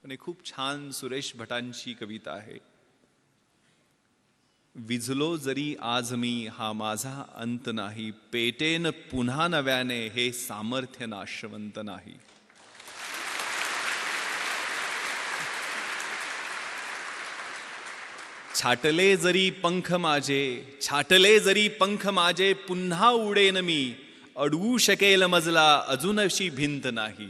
आणि खूप छान सुरेश भटांची कविता आहे. विझलो जरी आज मी हा माझा अंत नाही, पेटेन पुन्हा नव्याने हे सामर्थ्य नाशवंत नाही. छाटले जरी पंख माझे, छाटले जरी पंख माझे, पुन्हा उडेन मी, अडवू शकेल मजला अजूनशी भिंत नाही.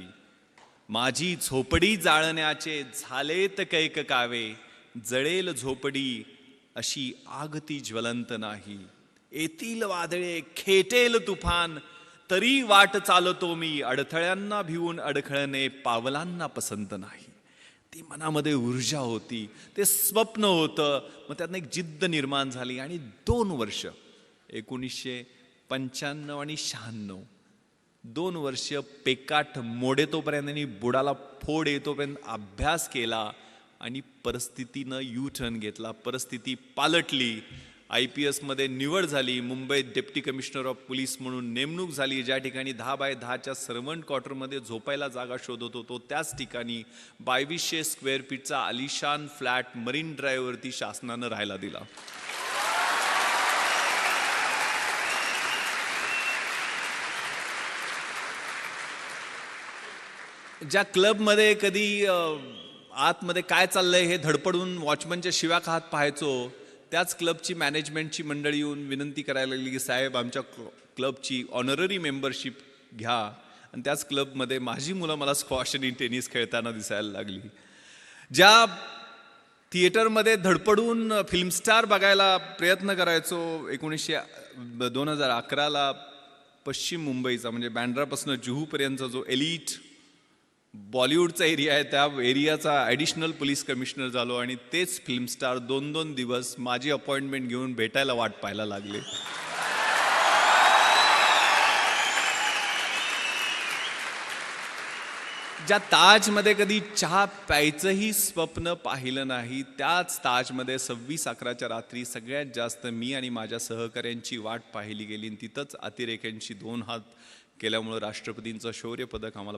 माझी झोपडी जाळण्याचे झालेत कैक कावे, जळेल झोपडी अशी आग ती ज्वलंत नाही. येतील वादळे खेटेल तुफान, तरी वाट चालतो मी, अडथळ्यांना भिवून अडखळणे पावलांना पसंत नाही. ती मनामध्ये ऊर्जा होती, ते स्वप्न होतं. मग त्यातनं एक जिद्द निर्माण झाली आणि 2 वर्ष 1995 आणि 96 2 वर्ष पेकाट मोडेतोपर्यंत आणि बुडाला फोड येतोपर्यंत अभ्यास केला आणि परिस्थितीनं यू टर्न घेतला. परिस्थिती पालटली. IPS मध्ये निवड झाली. मुंबईत डेप्टी कमिशनर ऑफ पोलीस म्हणून नेमणूक झाली. ज्या ठिकाणी 10x10च्या सर्वंट क्वार्टरमध्ये झोपायला जागा शोधत होतो, त्याच ठिकाणी 2200 स्क्वेअर फीटचा आलिशान फ्लॅट मरीन ड्राईव्हवरती शासनानं राहायला दिला. ज्या क्लबमध्ये कधी आतमध्ये काय चाललंय हे धडपडून वॉचमनच्या शिव्या खात पाहायचो, त्याच क्लबची मॅनेजमेंटची मंडळी येऊन विनंती करायला लागली की साहेब आमच्या क्लबची ऑनररी मेंबरशिप घ्या. आणि त्याच क्लबमध्ये माझी मुलं मला स्क्वॉश आणि टेनिस खेळताना दिसायला लागली. ज्या थिएटरमध्ये धडपडून फिल्मस्टार बघायला प्रयत्न करायचो, 2011ला पश्चिम मुंबईचा म्हणजे बँड्रापासून जुहूपर्यंतचा जो एलिट बॉलिवूडचा एरिया आहे, त्या एरियाचा ॲडिशनल पोलीस कमिशनर झालो आणि तेच फिल्मस्टार 2-2 दिवस माझी अपॉइंटमेंट घेऊन भेटायला वाट पाहायला लागले. ज्या ताजमध्ये कधी चहा प्यायचंही स्वप्न पाहिलं नाही, त्याच ताजमध्ये 26/11च्या रात्री सगळ्यात जास्त मी आणि माझ्या सहकाऱ्यांची वाट पाहिली गेली आणि तिथंच अतिरेक्यांशी 2 हात केल्यामुळं राष्ट्रपतींचं शौर्य पदक आम्हाला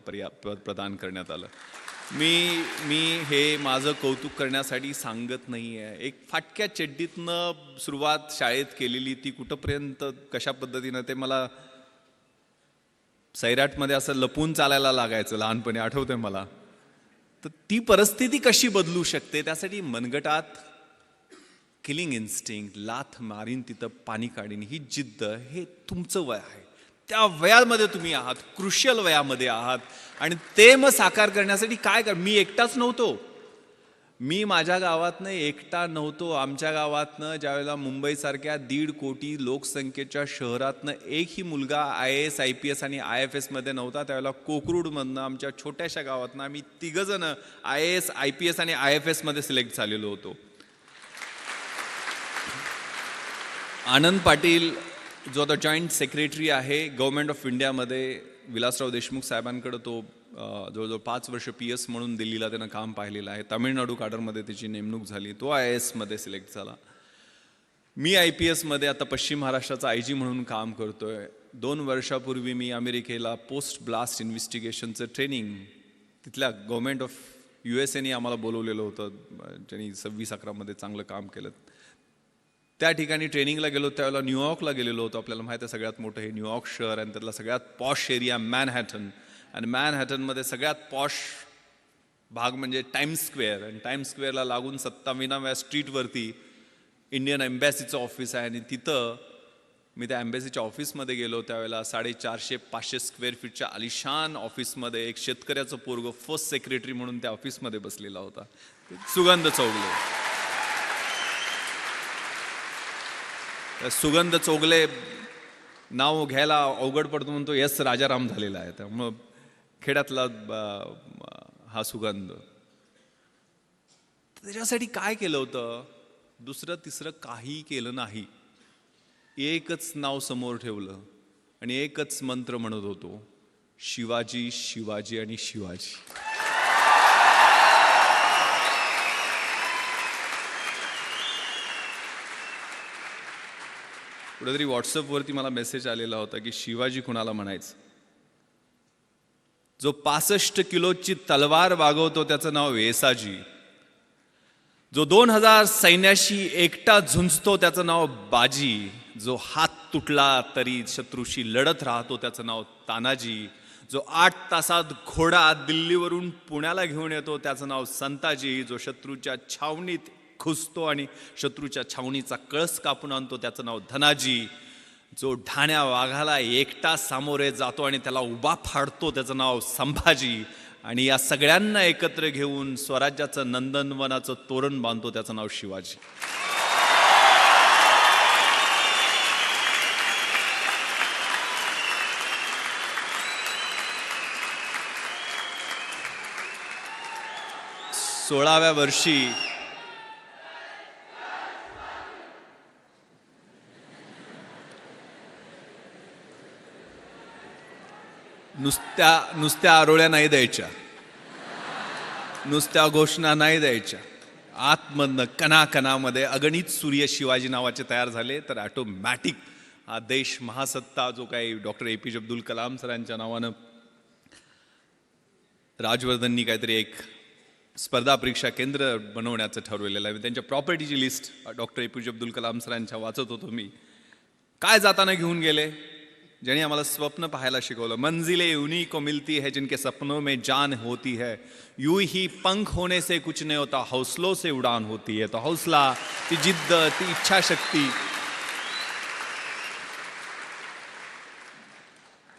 प्रदान करण्यात आलं. मी हे माझं कौतुक करण्यासाठी सांगत नाही आहे. एक फाटक्या चड्डीतनं सुरुवात शाळेत केलेली, ती कुठंपर्यंत कशा पद्धतीनं ते मला सैराटमध्ये असं लपून चालायला लागायचं लहानपणी, आठवतंय मला. तर ती परिस्थिती कशी बदलू शकते, त्यासाठी मनगटात किलिंग इन्स्टिंक्ट, लाथ मारीन तिथं पाणी काढीन, ही जिद्द, हे तुमचं वय आहे. त्या वयामध्ये तुम्ही आहात, क्रुशियल वयामध्ये आहात आणि ते मग साकार करण्यासाठी काय कर. मी एकटाच नव्हतो. मी माझ्या गावातनं एकटा नव्हतो. आमच्या गावातनं ज्यावेळेला मुंबईसारख्या 1.5 कोटी लोकसंख्येच्या शहरातनं एकही मुलगा IAS, IPS आणि IFS मध्ये नव्हता. त्यावेळेला कोकरूडमधनं आमच्या छोट्याशा गावातनं आम्ही 3 जण IAS, IPS आणि IFS मध्ये सिलेक्ट झालेलो होतो. आनंद पाटील जो आता जॉईंट सेक्रेटरी आहे गव्हर्नमेंट ऑफ इंडियामध्ये, विलासराव देशमुख साहेबांकडे तो जवळजवळ 5 वर्ष PS म्हणून दिल्लीला त्यानं काम पाहिलेलं आहे. तामिळनाडू काडरमध्ये त्याची नेमणूक झाली. तो IAS मध्ये सिलेक्ट झाला. मी IPS मध्ये आता पश्चिम महाराष्ट्राचा IG म्हणून काम करतोय. 2 वर्षापूर्वी मी अमेरिकेला पोस्ट ब्लास्ट इन्व्हेस्टिगेशनचं ट्रेनिंग तिथल्या गव्हर्नमेंट ऑफ USAने आम्हाला बोलवलेलं होतं, ज्यांनी 26/11 मध्ये चांगलं काम केलं. त्या ठिकाणी ट्रेनिंगला गेलो. त्यावेळेला न्यूयॉर्कला गेलेलो होतो. आपल्याला माहिती आहे सगळ्यात मोठं हे न्यूयॉर्क शहर आणि त्यातला सगळ्यात पॉश एरिया मॅनहॅटन. आणि मॅनहॅटनमध्ये सगळ्यात पॉश भाग म्हणजे टाइम्स स्क्वेअर. आणि टाइम्स स्क्वेअरला लागून 27व्या स्ट्रीटवरती इंडियन एम्बॅसीचं ऑफिस आहे. आणि तिथं मी त्या एम्बॅसीच्या ऑफिसमध्ये गेलो. त्यावेळेला 450-500 स्क्वेअर फीटच्या आलिशान ऑफिसमध्ये एक शेतकऱ्याचं पोरगं फर्स्ट सेक्रेटरी म्हणून त्या ऑफिसमध्ये बसलेला होता, सुगंध चौगले. सुगंध चौगले नाव घ्यायला अवघड पडतो म्हणून तो S राजाराम झालेला आहे. त्यामुळं खेड्यातला हा सुगंध. त्याच्यासाठी काय केलं होतं, दुसरं तिसरं काही केलं नाही. एकच नाव समोर ठेवलं आणि एकच मंत्र म्हणत होतो, शिवाजी, शिवाजी आणि शिवाजी. कुठेतरी व्हॉट्सअपवरती मला मेसेज आलेला होता की शिवाजी कुणाला म्हणायचं. जो 65 किलोची तलवार वागवतो त्याचं नाव वेसाजी, जो 2000 सैन्याशी एकटा झुंजतो त्याचं नाव बाजी, जो हात तुटला तरी शत्रूशी लढत राहतो त्याचं नाव तानाजी, जो 8 तासात घोडा दिल्लीवरून पुण्याला घेऊन येतो त्याचं नाव संताजी, जो शत्रूच्या छावणीत घुसतो आणि शत्रूच्या छावणीचा कळस कापून आणतो त्याचं नाव धनाजी, जो ढाण्या वाघाला एकटा सामोरे जातो आणि त्याला उभा फाडतो त्याचं नाव संभाजी, आणि या सगळ्यांना एकत्र घेऊन स्वराज्याचं नंदनवनाचं तोरण बांधतो त्याचं नाव शिवाजी. सोळाव्या वर्षी नुसत्या आरोळ्या नाही द्यायच्या, नुसत्या घोषणा नाही द्यायच्या, आतमधनं कणाकणामध्ये अगणित सूर्य शिवाजी नावाचे तयार झाले. तर ऑटोमॅटिक हा देश महासत्ता जो काही डॉक्टर APJ अब्दुल कलाम सरांच्या नावानं राजवर्धननी काहीतरी एक स्पर्धा परीक्षा केंद्र बनवण्याचं ठरवलेलं आहे. त्यांच्या प्रॉपर्टीची list doctor APJ Abdul Kalam सरांच्या वाचत होतो मी. काय जाताना घेऊन गेले, ज्यांनी आम्हाला स्वप्न पाहायला शिकवलं. मंजिले उन्हीं को मिलती है जिनके सपनों में जान होती है, यूं ही पंख होने से कुछ नहीं होता, हौसलों से उड़ान होती है. तो हौसला, ती जिद्द, ती इच्छाशक्ती,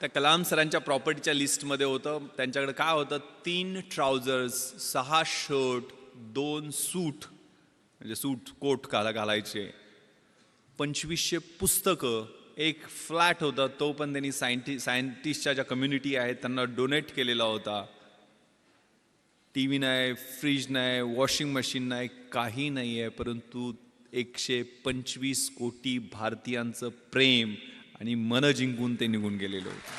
त्या कलाम सरांच्या प्रॉपर्टीच्या लिस्टमध्ये होतं. त्यांच्याकडे काय होतं, 3 ट्राउझर्स, 6 शर्ट, 2 सूट, म्हणजे सूट कोट घालायचे, 2500 पुस्तकं, एक फ्लॅट होता तो पण त्यांनी सायंटिस्टच्या ज्या कम्युनिटी आहेत त्यांना डोनेट केलेला होता. TV नाही, फ्रीज नाही, वॉशिंग मशीन नाही, काही नाही आहे, परंतु 125 कोटी भारतीयांचं प्रेम आणि मन जिंकून ते निघून गेलेले होते.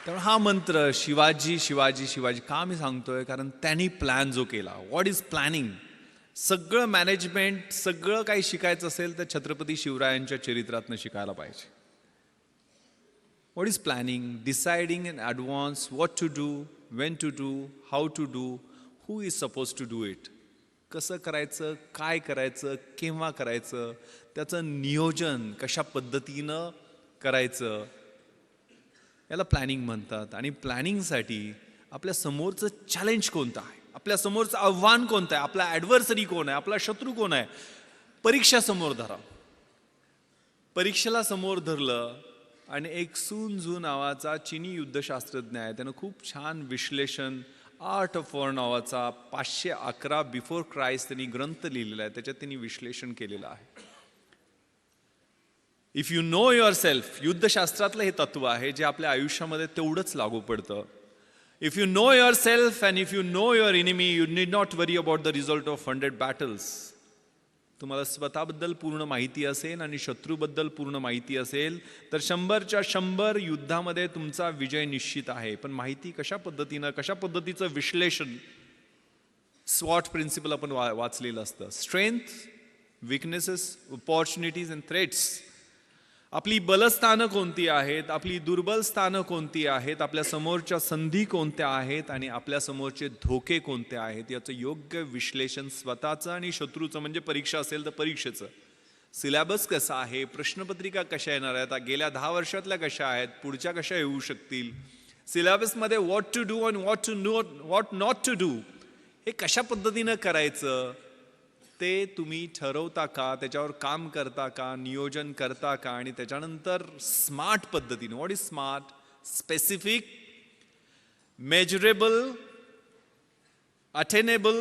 त्यामुळे हा मंत्र शिवाजी शिवाजी शिवाजी का मी सांगतोय, कारण त्यांनी प्लॅन जो केला. व्हॉट इज प्लॅनिंग, सगळं मॅनेजमेंट, सगळं काही शिकायचं असेल तर छत्रपती शिवरायांच्या चरित्रातनं शिकायला पाहिजे. What is planning, deciding in advance what to do, when to do, how to do, who is suppose to do it. कसं करायचं, काय करायचं, केव्हा करायचं, त्याचं नियोजन कशा पद्धतीनं करायचं, याला प्लॅनिंग म्हणतात. आणि प्लॅनिंगसाठी आपल्या समोरचं चॅलेंज कोणतं आहे, आपल्या समोरचं आव्हान कोणतं आहे, आपला ॲडव्हर्सरी कोण आहे, आपला शत्रू कोण आहे, परीक्षा समोर धरा. परीक्षेला समोर धरलं आणि एक सून झू नावाचा चिनी युद्धशास्त्रज्ञ आहे, त्यानं खूप छान विश्लेषण, आर्ट ऑफ वॉर नावाचा 511 बिफोर क्राइस्ट त्यांनी ग्रंथ लिहिलेला आहे, त्याच्यात त्यांनी विश्लेषण केलेलं आहे. If you know your self, युद्धशास्त्रातलं हे तत्व आहे जे आपल्या आयुष्यामध्ये तेवढंच लागू पडतं. If you know yourself and if you know your enemy, you need not worry about the result of 100 battles. तुम्हाला स्वतःबद्दल पूर्ण माहिती असेल आणि शत्रूबद्दल पूर्ण माहिती असेल तर 100च्या 100 युद्धामध्ये तुमचा विजय निश्चित आहे. पण माहिती कशा पद्धतीनं, कशा पद्धतीचं विश्लेषण, स्वॉट प्रिन्सिपल आपण वाचलेलं असतं. Strength, weaknesses, opportunities and threats. आपली बलस्थानं कोणती आहेत, आपली दुर्बल स्थानं कोणती आहेत, आपल्या समोरच्या संधी कोणत्या आहेत आणि आपल्या समोरचे धोके कोणते आहेत, याचं योग्य विश्लेषण स्वतःचं आणि शत्रूचं, म्हणजे परीक्षा असेल तर परीक्षेचं. सिलेबस कसा आहे, प्रश्नपत्रिका कशा येणार आहेत, गेल्या 10 वर्षातल्या कशा आहेत, पुढच्या कशा येऊ शकतील, सिलेबसमध्ये व्हॉट टू डू आणि व्हॉट नॉट टू डू, हे कशा पद्धतीनं करायचं ते तुम्ही ठरवता का, त्याच्यावर काम करता का, नियोजन करता का, आणि त्याच्यानंतर स्मार्ट पद्धतीने. What is smart, specific, measurable, attainable,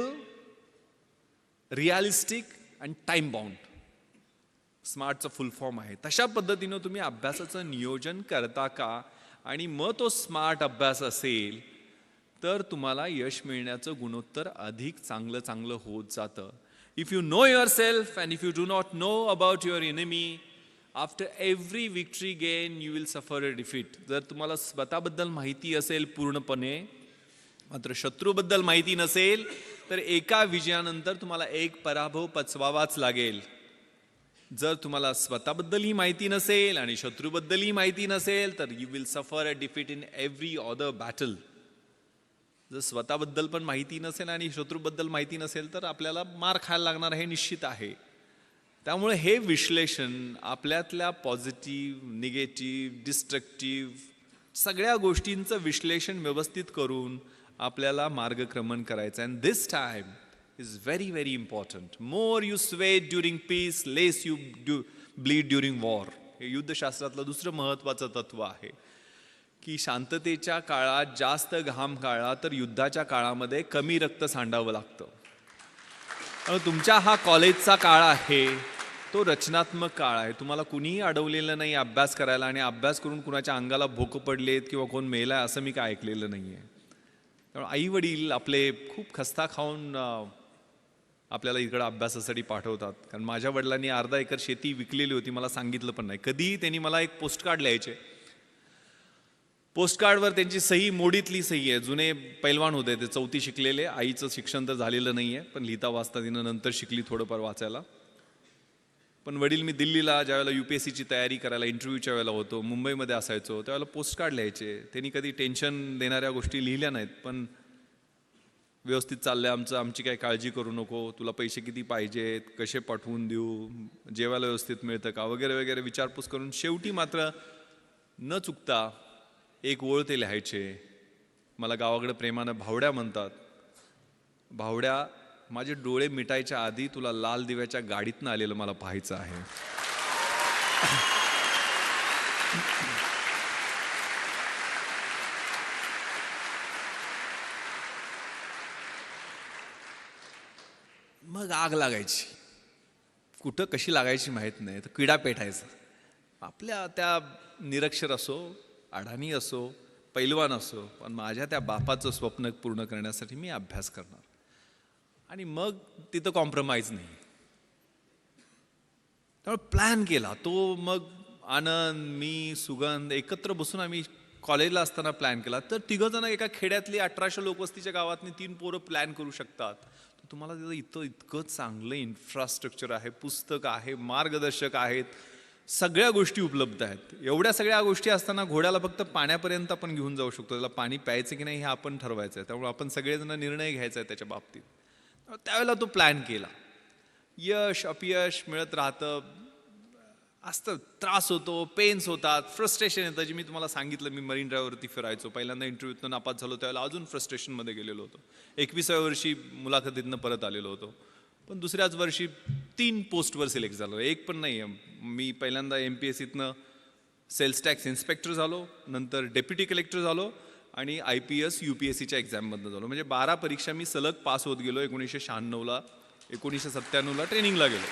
realistic and time bound. स्मार्टचं full form आहे. तशा पद्धतीनं तुम्ही अभ्यासाचं नियोजन करता का, आणि मग तो स्मार्ट अभ्यास असेल तर तुम्हाला यश मिळण्याचं गुणोत्तर अधिक चांगलं होत जातं. If you know yourself and if you do not know about your enemy, after every victory gain you will suffer a defeat. जर तुम्हाला स्वतःबद्दल माहिती असेल पूर्णपणे, मात्र शत्रूबद्दल माहिती नसेल तर एका विजयानंतर तुम्हाला एक पराभव पचवावाच लागेल. जर तुम्हाला स्वतःबद्दलही माहिती नसेल आणि शत्रूबद्दलही माहिती नसेल तर you will suffer a defeat in every other battle. जर स्वतःबद्दल पण माहिती नसेल आणि शत्रूबद्दल माहिती नसेल तर आपल्याला मार खायला लागणार हे निश्चित आहे. त्यामुळे हे विश्लेषण आपल्यातल्या पॉझिटिव्ह, निगेटिव्ह, डिस्ट्रक्टिव्ह सगळ्या गोष्टींचं विश्लेषण व्यवस्थित करून आपल्याला मार्गक्रमण करायचं. And this time is very very important. More you sweat during peace, less you bleed during war. हे युद्धशास्त्रातलं दुसरं महत्त्वाचं तत्व आहे की शांततेच्या काळात जास्त घाम काढला तर युद्धाच्या काळामध्ये कमी रक्त सांडावं लागतं. तुमच्या हा कॉलेजचा काळ आहे तो रचनात्मक काळ आहे. तुम्हाला कुणीही अडवलेलं नाही अभ्यास करायला, आणि अभ्यास करून कुणाच्या अंगाला भोकं पडलेत किंवा कोण मेलाय असं मी काय ऐकलेलं नाही आहे. त्यामुळे आई वडील आपले खूप खस्ता खाऊन आपल्याला इकडं अभ्यासासाठी पाठवतात. कारण माझ्या वडिलांनी अर्धा एकर शेती विकलेली होती, मला सांगितलं पण नाही. कधीही त्यांनी मला एक पोस्टकार्ड लिहायचे. पोस्टकार्डवर त्यांची सही मोडीतली सही आहे. जुने पैलवान होते ते, 4थी शिकलेले. आईचं शिक्षण तर झालेलं नाही आहे, पण लिहिता वाचता तिनं नंतर शिकली थोडंफार वाचायला. पण वडील मी दिल्लीला ज्यावेळेला UPSCची तयारी करायला इंटरव्ह्यूच्या वेळेला होतो, मुंबईमध्ये असायचो, त्यावेळेला पोस्टकार्ड लिहायचे. त्यांनी कधी टेन्शन देणाऱ्या गोष्टी लिहिल्या नाहीत, पण व्यवस्थित चाललंय आमचं, आमची काही काळजी करू नको, तुला पैसे किती पाहिजेत, कसे पाठवून देऊ, जेवायला व्यवस्थित मिळतं का वगैरे वगैरे विचारपूस करून शेवटी मात्र न चुकता एक ओळ ते लिहायचे. मला गावाकडे प्रेमानं भावड्या म्हणतात. भावड्या, माझे डोळे मिटायच्या आधी तुला लाल दिव्याच्या गाडीतनं आलेलं मला पाहायचं आहे. मग आग लागायची. कुठं कशी लागायची माहीत नाही, तर किडा पेटायचा. आपल्या त्या निरक्षर असो, अडाणी असो, पैलवान असो, पण माझ्या त्या बापाचं स्वप्न पूर्ण करण्यासाठी मी अभ्यास करणार. आणि मग तिथं कॉम्प्रोमाइज नाही. त्यामुळे प्लॅन केला तो. मग आनंद, मी, सुगंध एकत्र बसून आम्ही कॉलेजला असताना प्लॅन केला. तर तिघंजण एका खेड्यातली 1800 लोकवस्तीच्या गावातनी 3 पोरं प्लॅन करू शकतात. तुम्हाला तिथं इतकं चांगलं इन्फ्रास्ट्रक्चर आहे, पुस्तक आहे, मार्गदर्शक आहेत, सगळ्या गोष्टी उपलब्ध आहेत. एवढ्या सगळ्या गोष्टी असताना घोड्याला फक्त पाण्यापर्यंत आपण घेऊन जाऊ शकतो. त्याला पाणी प्यायचं की नाही हे आपण ठरवायचं आहे. त्यामुळे आपण सगळेजण निर्णय घ्यायचा आहे त्याच्या बाबतीत. त्यावेळेला तो प्लॅन केला. यश अपयश मिळत राहतं, असतं, त्रास होतो, पेन्स होतात, फ्रस्ट्रेशन येतं. जे मी तुम्हाला सांगितलं, मी मरीन ड्राईव्हवरती फिरायचो. पहिल्यांदा इंटरव्ह्यूतनं नापास झालो त्यावेळेला अजून फ्रस्ट्रेशनमध्ये गेलेलो होतो. 21व्या वर्षी मुलाखतीतनं परत आलेलो होतो. पण दुसऱ्याच वर्षी 3 पोस्टवर सिलेक्ट झालो. एक पण नाही. मी पहिल्यांदा MPSCतनं सेल्स टॅक्स इन्स्पेक्टर झालो, नंतर डेप्युटी कलेक्टर झालो आणि IPS UPSCच्या एक्झाममधनं झालो. म्हणजे 12 परीक्षा मी सलग पास होत गेलो. 1996ला 1997ला ट्रेनिंगला गेलो.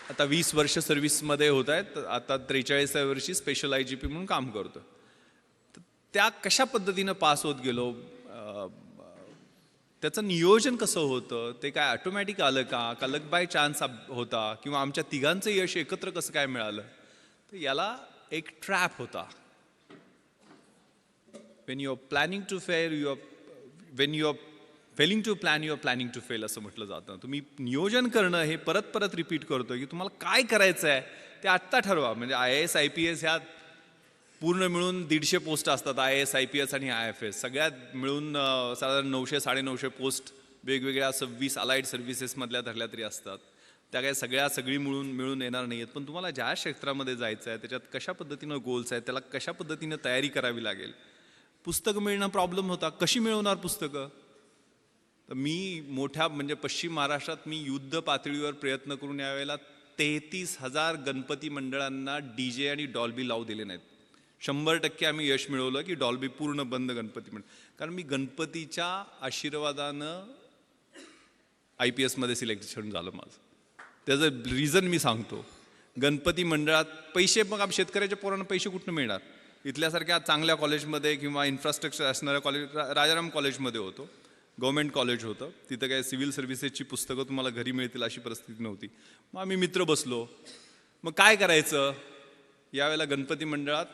आता 20 वर्ष सर्व्हिसमध्ये होत आहेत. आता 43व्या वर्षी स्पेशल IGP म्हणून काम करतो. त्या कशा पद्धतीनं पास होत गेलो, त्याचं नियोजन कसं होतं, ते काय ऑटोमॅटिक आलं का लक बाय चान्स होता, किंवा आमच्या तिघांचं यश एकत्र कसं काय मिळालं, तर याला एक ट्रॅप होता. When you are planning to fail when you are failing to plan you are planning to fail असं म्हटलं जातं. तुम्ही नियोजन करणं हे परत परत रिपीट करतो की तुम्हाला काय करायचं आहे ते आत्ता ठरवा. म्हणजे IAS IPS ह्या पूर्ण मिळून 150 पोस्ट असतात. IAS IPS आणि IFS सगळ्यात मिळून साधारण 900-950 पोस्ट वेगवेगळ्या 26 अलाइड सर्व्हिसेसमधल्या ठरल्या तरी असतात. त्या काय सगळी मिळून येणार नाही आहेत. पण तुम्हाला ज्या क्षेत्रामध्ये जायचं आहे त्याच्यात कशा पद्धतीनं गोल्स आहेत, त्याला कशा पद्धतीनं तयारी करावी लागेल. पुस्तकं मिळणं प्रॉब्लेम होता. कशी मिळवणार पुस्तकं. तर मी मोठ्या म्हणजे पश्चिम महाराष्ट्रात मी युद्ध पातळीवर प्रयत्न करून यावेळेला 33,000 गणपती मंडळांना DJ आणि डॉल्बी लावू दिले नाहीत. 100% आम्ही यश मिळवलं की डॉल्बी पूर्ण बंद गणपती मंडळ. कारण मी गणपतीच्या आशीर्वादानं IPS मध्ये सिलेक्शन झालं माझं. त्याचं रिझन मी सांगतो. गणपती मंडळात पैसे, मग शेतकऱ्याच्या पोरांना पैसे कुठून मिळणार. इथल्यासारख्या चांगल्या कॉलेजमध्ये किंवा इन्फ्रास्ट्रक्चर असणाऱ्या कॉलेज, राजाराम कॉलेजमध्ये होतो, गव्हर्मेंट कॉलेज होतं. तिथं काय सिव्हिल सर्व्हिसेसची पुस्तकं तुम्हाला घरी मिळतील अशी परिस्थिती नव्हती. मग आम्ही मित्र बसलो. मग काय करायचं. यावेळेला गणपती मंडळात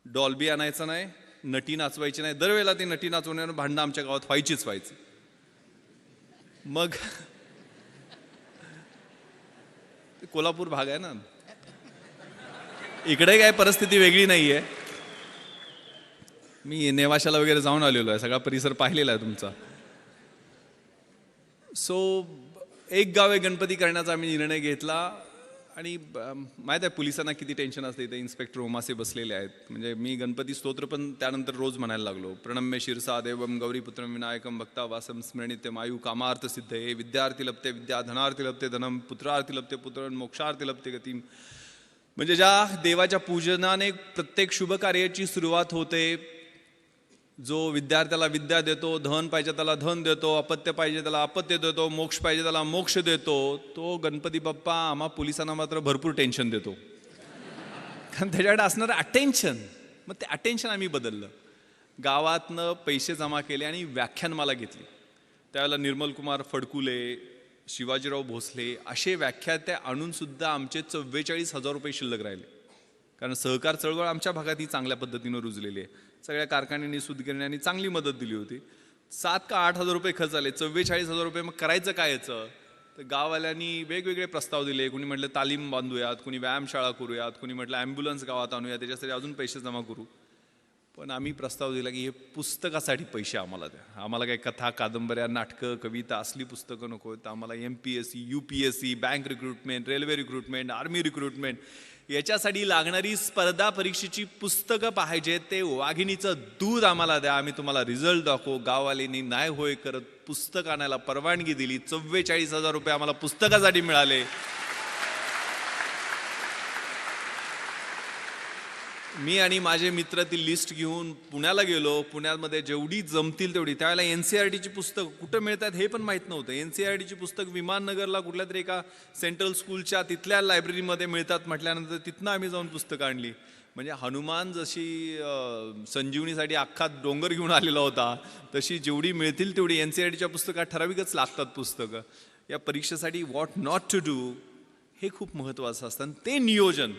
डॉल्बी आणायचं नाही, नटी नाचवायची नाही. दरवेळेला ती नटी नाचवण्यावर भांडणं आमच्या गावात व्हायची. मग कोल्हापूर भाग आहे ना, इकडे काय परिस्थिती वेगळी नाही आहे. मी नेवाशाला वगैरे जाऊन आलेलो आहे, सगळा परिसर पाहिलेला आहे तुमचा. सो एक गाव एक गणपती करण्याचा आम्ही निर्णय घेतला. आणि माहीत आहे पोलिसांना किती टेन्शन असते. इथे इन्स्पेक्टर ओमासे बसलेले आहेत. म्हणजे मी गणपती स्तोत्र पण त्यानंतर रोज म्हणायला लागलो. प्रणम्य शिरसा देवम गौरीपुत्रम विनायकम भक्ता वासम स्मरणित्यम आयु कामार्थ सिद्धये विद्यार्थी लभते विद्या धनार्थी लभते धनम पुत्रार्थी लभते पुत्र मोक्षार्थी लभते गतिम. म्हणजे ज्या देवाच्या पूजनाने प्रत्येक शुभ कार्याची सुरुवात होते, जो विद्यार्थ्याला विद्या देतो, धन पाहिजे त्याला धन देतो, अपत्य पाहिजे त्याला अपत्य देतो, मोक्ष पाहिजे त्याला मोक्ष देतो, तो गणपती बाप्पा आम्हा पोलिसांना मात्र भरपूर टेन्शन देतो. कारण त्याच्याकडे असणारं अटेन्शन. मग ते अटेन्शन आम्ही बदललं. गावातनं पैसे जमा केले आणि व्याख्यानमाला घेतली. त्यावेळेला निर्मल कुमार फडकुले, शिवाजीराव भोसले असे व्याख्याते आणून सुद्धा आमचे 44,000 रुपये शिल्लक राहिले. कारण सहकार चळवळ आमच्या भागात ही चांगल्या पद्धतीनं रुजलेली आहे. सगळ्या कारखान्यांनी सूतगिरण्यांनी चांगली मदत दिली होती. 7 का 8,000 रुपये खर्च झाले. 44,000 रुपये मग करायचं काय याचं. तर गाववाल्यांनी वेगवेगळे प्रस्ताव दिले. कुणी म्हटलं तालीम बांधूयात, कुणी व्यायामशाळा करूयात, कुणी म्हटलं ॲम्ब्युलन्स गावात आणूया, त्याच्यासाठी अजून पैसे जमा करू. पण आम्ही प्रस्ताव दिला की हे पुस्तकासाठी पैसे आम्हाला द्या. आम्हाला काही कथा कादंबऱ्या नाटकं कविता असली पुस्तकं नको. तर आम्हाला MPSC UPSC bank recruitment railway recruitment army recruitment याच्यासाठी लागणारी स्पर्धा परीक्षेची पुस्तकं पाहिजे. ते वाघिणीचं दूध आम्हाला द्या, आम्ही तुम्हाला रिझल्ट दाखवू. गाववाल्यांनी नाही होय करत पुस्तक आणायला परवानगी दिली. 44,000 रुपये आम्हाला पुस्तकासाठी मिळाले. मी आणि माझे मित्र ती लिस्ट घेऊन पुण्याला गेलो. पुण्यामध्ये जेवढी जमतील तेवढी. त्यावेळेला NCERTची पुस्तक कुठं मिळतात हे पण माहीत नव्हतं. NCERTची पुस्तक विमाननगरला कुठल्या तरी एका सेंट्रल स्कूलच्या तिथल्या लायब्ररीमध्ये मिळतात म्हटल्यानंतर तिथनं आम्ही जाऊन पुस्तकं आणली. म्हणजे हनुमान जशी संजीवनीसाठी अख्खा डोंगर घेऊन आलेला होता, तशी जेवढी मिळतील तेवढी NCERTच्या पुस्तकात ठराविकच लागतात पुस्तकं. या परीक्षेसाठी व्हॉट नॉट टू डू हे खूप महत्त्वाचं असतं. आणि ते नियोजन,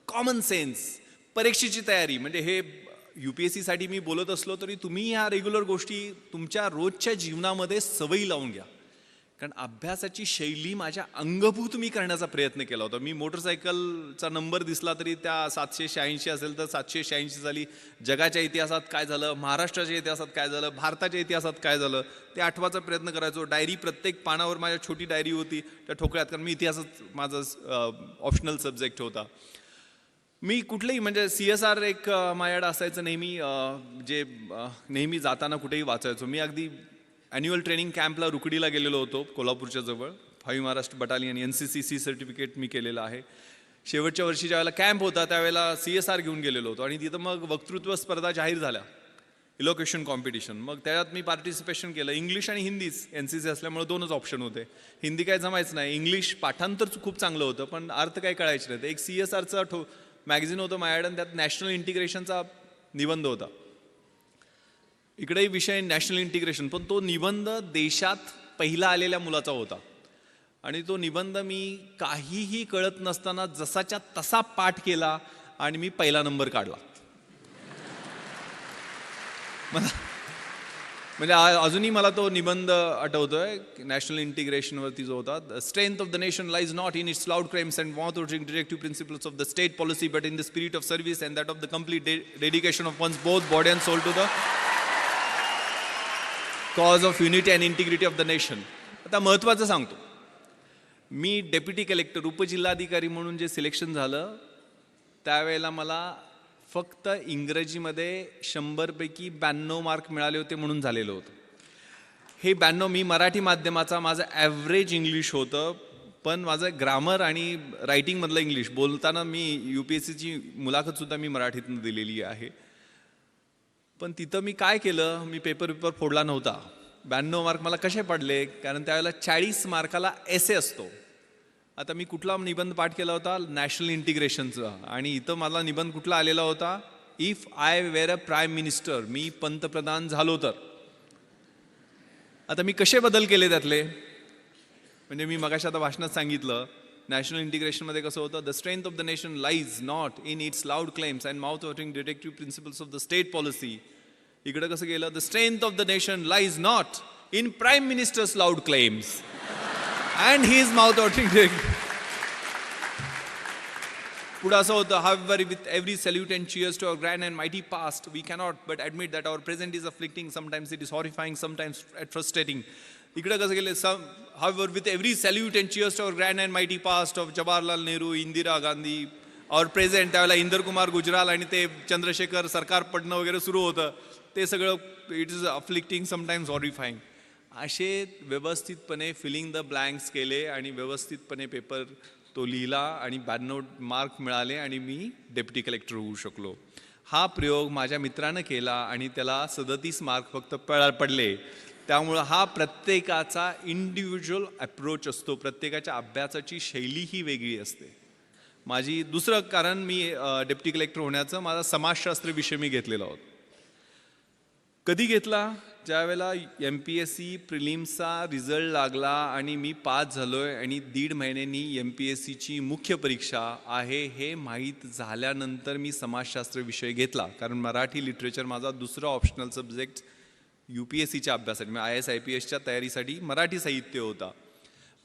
कॉमन सेन्स, परीक्षेची तयारी. म्हणजे हे UPSC साठी मी बोलत असलो तरी तुम्ही ह्या रेग्युलर गोष्टी तुमच्या रोजच्या जीवनामध्ये सवयी लावून घ्या. कारण अभ्यासाची शैली माझ्या अंगभूत मी करण्याचा प्रयत्न केला होता. मी मोटरसायकलचा नंबर दिसला तरी त्या 786 असेल तर 786 झाली. जगाच्या इतिहासात काय झालं, महाराष्ट्राच्या इतिहासात काय झालं, भारताच्या इतिहासात काय झालं ते आठवायचा प्रयत्न करायचो. डायरी प्रत्येक पानावर माझ्या छोटी डायरी होती त्या ठोकळ्यात. कारण मी इतिहासात माझा ऑप्शनल सब्जेक्ट होता. मी कुठलेही म्हणजे CSR एक माझ्याकडे असायचं नेहमी, जे नेहमी जाताना कुठेही वाचायचो. मी अगदी ॲन्युअल ट्रेनिंग कॅम्पला रुकडीला गेलेलो होतो कोल्हापूरच्या जवळ. 5 महाराष्ट्र बटालियन NCC सर्टिफिकेट मी केलेलं आहे. शेवटच्या वर्षी ज्यावेळेला कॅम्प होता त्यावेळेला CSR घेऊन गेलेलो होतो. आणि तिथं मग वक्तृत्व स्पर्धा जाहीर झाल्या, इलोक्युशन कॉम्पिटिशन. मग त्याच्यात मी पार्टिसिपेशन केलं. इंग्लिश आणि हिंदीच. NCC असल्यामुळे 2च ऑप्शन होते. हिंदी काय जमायचं नाही. इंग्लिश पाठांतर खूप चांगलं होतं पण अर्थ काय कळायचं नाही. एक CSRचा मॅगझिन होतं माझ्याकडे आणि त्यात नॅशनल इंटिग्रेशनचा निबंध होता. इकडेही विषय नॅशनल इंटिग्रेशन, पण तो निबंध देशात पहिला आलेल्या मुलाचा होता. आणि तो निबंध मी काहीही कळत नसताना जसाच्या तसा पाठ केला आणि मी पहिला नंबर काढला. म्हणजे अजूनही मला तो निबंध आठवतोय. नॅशनल इंटिग्रेशनवरती जो होता. The strength of the nation lies not in its loud claims and mouth watering directive principles of the state policy but in the spirit of service and that of the complete dedication of one's both body and soul to the cause of unity and integrity of the nation. आता महत्त्वाचं सांगतो. मी deputy collector उपजिल्हाधिकारी म्हणून जे selection झालं त्यावेळेला मला फक्त इंग्रजीमध्ये 100 पैकी 92 मार्क मिळाले होते म्हणून झालेलं होतं. हे 92 मी मराठी माध्यमाचा, माझं ॲव्हरेज इंग्लिश होतं. पण माझं ग्रामर आणि रायटिंगमधलं इंग्लिश बोलताना मी UPSCची मुलाखतसुद्धा मी मराठीतून दिलेली आहे. पण तिथं मी काय केलं, मी पेपर फोडला नव्हता. 92 मार्क मला कसे पडले, कारण त्यावेळेला 40 मार्काला एसे असतो. आता मी कुठला निबंध पाठ केला होता, नॅशनल इंटिग्रेशनचा. आणि इथं मला निबंध कुठला आलेला होता, if I wear a prime minister, मी पंतप्रधान झालो तर. आता मी कसे बदल केले त्यातले, म्हणजे मी मगाशी आता भाषणात सांगितलं नॅशनल इंटिग्रेशनमध्ये कसं होतं, the strength of the nation lies not in its loud claims and mouth watering directive principles of the state policy. इकडे कसं गेलं, the strength of the nation lies not in prime ministers loud claims and he is mouth watering directive. पुढं असं होतं, however with every salute and cheers to our grand and mighty past, we cannot but admit that our present is afflicting, sometimes it is horrifying, sometimes frustrating. इकडे कसं गेलं, however with every salute and cheers to our grand and mighty past of Jawaharlal Nehru, Indira Gandhi, our present, त्यावेळेला इंदर कुमार गुजराल आणि ते चंद्रशेखर सरकार पडणं वगैरे सुरू होतं, ते सगळं इट इज अफ्लिक्टिंग, समटाईम्स हॉरिफाईंग. असे व्यवस्थितपणे फिलिंग द ब्लँक्स केले आणि व्यवस्थितपणे पेपर तो लिहिला आणि 92 मार्क मिळाले आणि मी डेप्युटी कलेक्टर होऊ शकलो. हा प्रयोग माझ्या मित्रानं केला आणि त्याला 37 मार्क फक्त पडले. त्यामुळं हा प्रत्येकाचा इंडिव्हिज्युअल अप्रोच असतो, प्रत्येकाच्या अभ्यासाची शैली ही वेगळी असते. माझी दुसरं कारण मी डेप्युटी कलेक्टर होण्याचं माझा समाजशास्त्र विषय मी घेतलेला होता. कधी घेतला? ज्यावेळेला MPSC प्रिलिम्सचा रिझल्ट लागला आणि मी पास झालोय आणि 1.5 महिन्यांनी MPSCची मुख्य परीक्षा आहे हे माहीत झाल्यानंतर मी समाजशास्त्र विषय घेतला. कारण मराठी लिटरेचर माझा दुसरा ऑप्शनल सब्जेक्ट UPSCच्या अभ्यासासाठी, IAS IPSच्या तयारीसाठी मराठी साहित्य होता.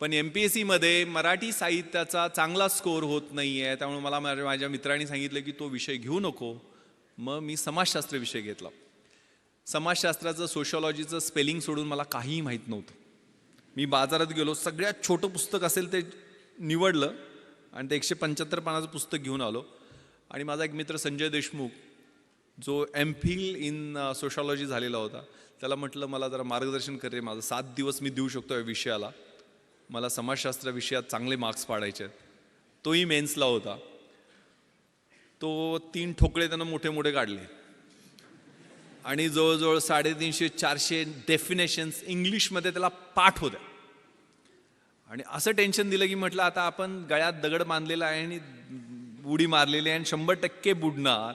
पण MPSCमध्ये मराठी साहित्याचा चांगला स्कोअर होत नाही आहे, त्यामुळे मला माझ्या मित्रांनी सांगितलं की तो विषय घेऊ नको. मग मी समाजशास्त्र विषय घेतला. समाजशास्त्राचं सोशॉलॉजीचं स्पेलिंग सोडून मला काहीही माहीत नव्हतं. मी बाजारात गेलो, सगळ्यात छोटं पुस्तक असेल ते निवडलं आणि ते 175 पानाचं पुस्तक घेऊन आलो. आणि माझा एक मित्र संजय देशमुख जो MPhil इन सोशॉलॉजी झालेला होता, त्याला म्हटलं मला जरा मार्गदर्शन कर रे, माझं 7 दिवस मी देऊ शकतो या विषयाला, मला समाजशास्त्र विषयात चांगले मार्क्स पाडायचे आहेत. तोही मेन्सला होता. तो 3 ठोकळे त्यानं मोठे मोठे काढले आणि जवळजवळ 350-400 डेफिनेशन्स इंग्लिशमध्ये त्याला पाठ होत्या. आणि असं टेन्शन दिलं की म्हटलं आता आपण गळ्यात दगड बांधलेला आहे आणि उडी मारलेली आहे आणि 100% बुडणार.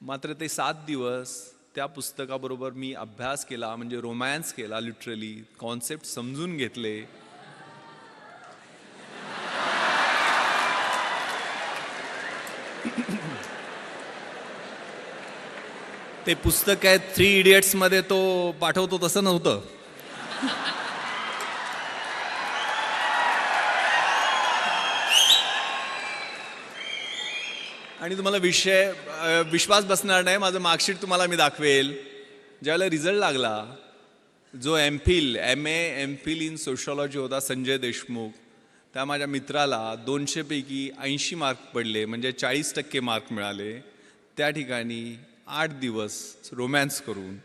मात्र ते 7 दिवस त्या पुस्तकाबरोबर मी अभ्यास केला, म्हणजे रोमॅन्स केला, लिटरली कॉन्सेप्ट समजून घेतले. ते पुस्तक आहे 3 इडियट्समध्ये तो पाठवतो तसं नव्हतं. आणि तुम्हाला विश्वास बसणार नाही, माझं मार्कशीट तुम्हाला मी दाखवेल. ज्यावेळेला रिझल्ट लागला, जो MPhil इन सोशॉलॉजी होता संजय देशमुख, त्या माझ्या मित्राला 200 पैकी 80 मार्क पडले, म्हणजे 40% मार्क मिळाले. त्या ठिकाणी 8 दिवस रोमॅन्स करून,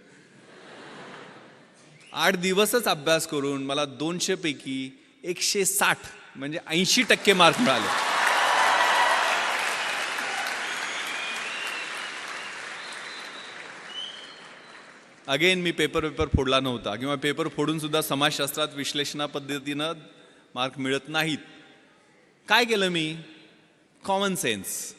8 दिवसच अभ्यास करून मला 200 पैकी 160 म्हणजे 80% मार्क मिळाले. अगेन मी पेपर फोडला नव्हता किंवा पेपर फोडून सुद्धा समाजशास्त्रात विश्लेषणा पद्धतीनं मार्क मिळत नाहीत. काय केलं मी? Common sense.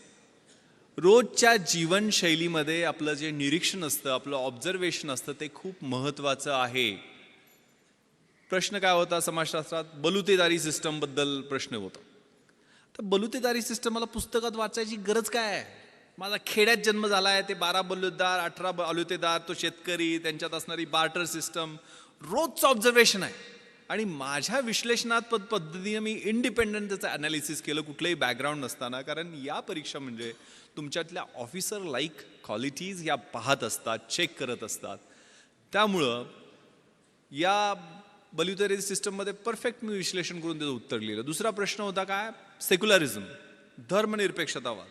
रोजच्या जीवनशैलीमध्ये आपलं जे निरीक्षण असतं, आपलं ऑब्झर्वेशन असतं, ते खूप महत्त्वाचं आहे. प्रश्न काय होता समाजशास्त्रात? बलुतेदारी सिस्टमबद्दल प्रश्न होता. तर बलुतेदारी सिस्टम मला पुस्तकात वाचायची गरज काय आहे? माझा खेड्यात जन्म झाला आहे, ते 12 बलुतेदार, 18 बलुतेदार, तो शेतकरी, त्यांच्यात असणारी बार्टर सिस्टम, रोजचं ऑब्झर्वेशन आहे. आणि माझ्या विश्लेषणात्मक पद्धतीने मी इंडिपेंडंट त्याचं ॲनालिसिस केलं, कुठलंही बॅकग्राऊंड नसताना. कारण या परीक्षा म्हणजे तुमच्यातल्या ऑफिसर लाईक क्वालिटीज या पाहत असतात, चेक करत असतात. त्यामुळं या बलुतेदारी सिस्टममध्ये परफेक्ट मी विश्लेषण करून त्याचं उत्तर लिहिलं. दुसरा प्रश्न होता काय? सेक्युलरिझम, धर्मनिरपेक्षतावाद.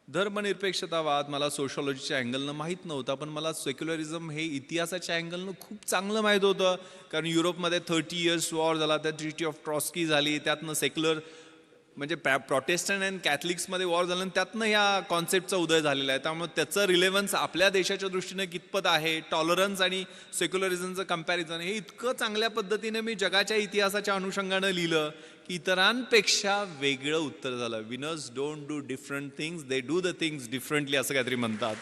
धर्मनिरपेक्षतावाद मला सोशॉलॉजीच्या अँगलनं माहीत नव्हता, पण मला सेक्युलरिझम हे इतिहासाच्या अँगलनं खूप चांगलं माहीत होतं. कारण युरोपमध्ये 30 इयर्स वॉर झाला, त्या ट्रिटी ऑफ ट्रॉस्की झाली, त्यातनं सेक्युलर म्हणजे प्रोटेस्टंट अँड कॅथलिक्समध्ये वॉर झालं, त्यातनं ह्या कॉन्सेप्टचा उदय झालेला आहे. त्यामुळे त्याचं रिलेव्हन्स आपल्या देशाच्या दृष्टीने कितपत आहे, टॉलरन्स आणि सेक्युलरिझमचं कम्पॅरिझन, हे इतकं चांगल्या पद्धतीने मी जगाच्या इतिहासाच्या अनुषंगानं लिहिलं की इतरांपेक्षा वेगळं उत्तर झालं. Winners don't do different things, they do the things differently, असं काहीतरी म्हणतात.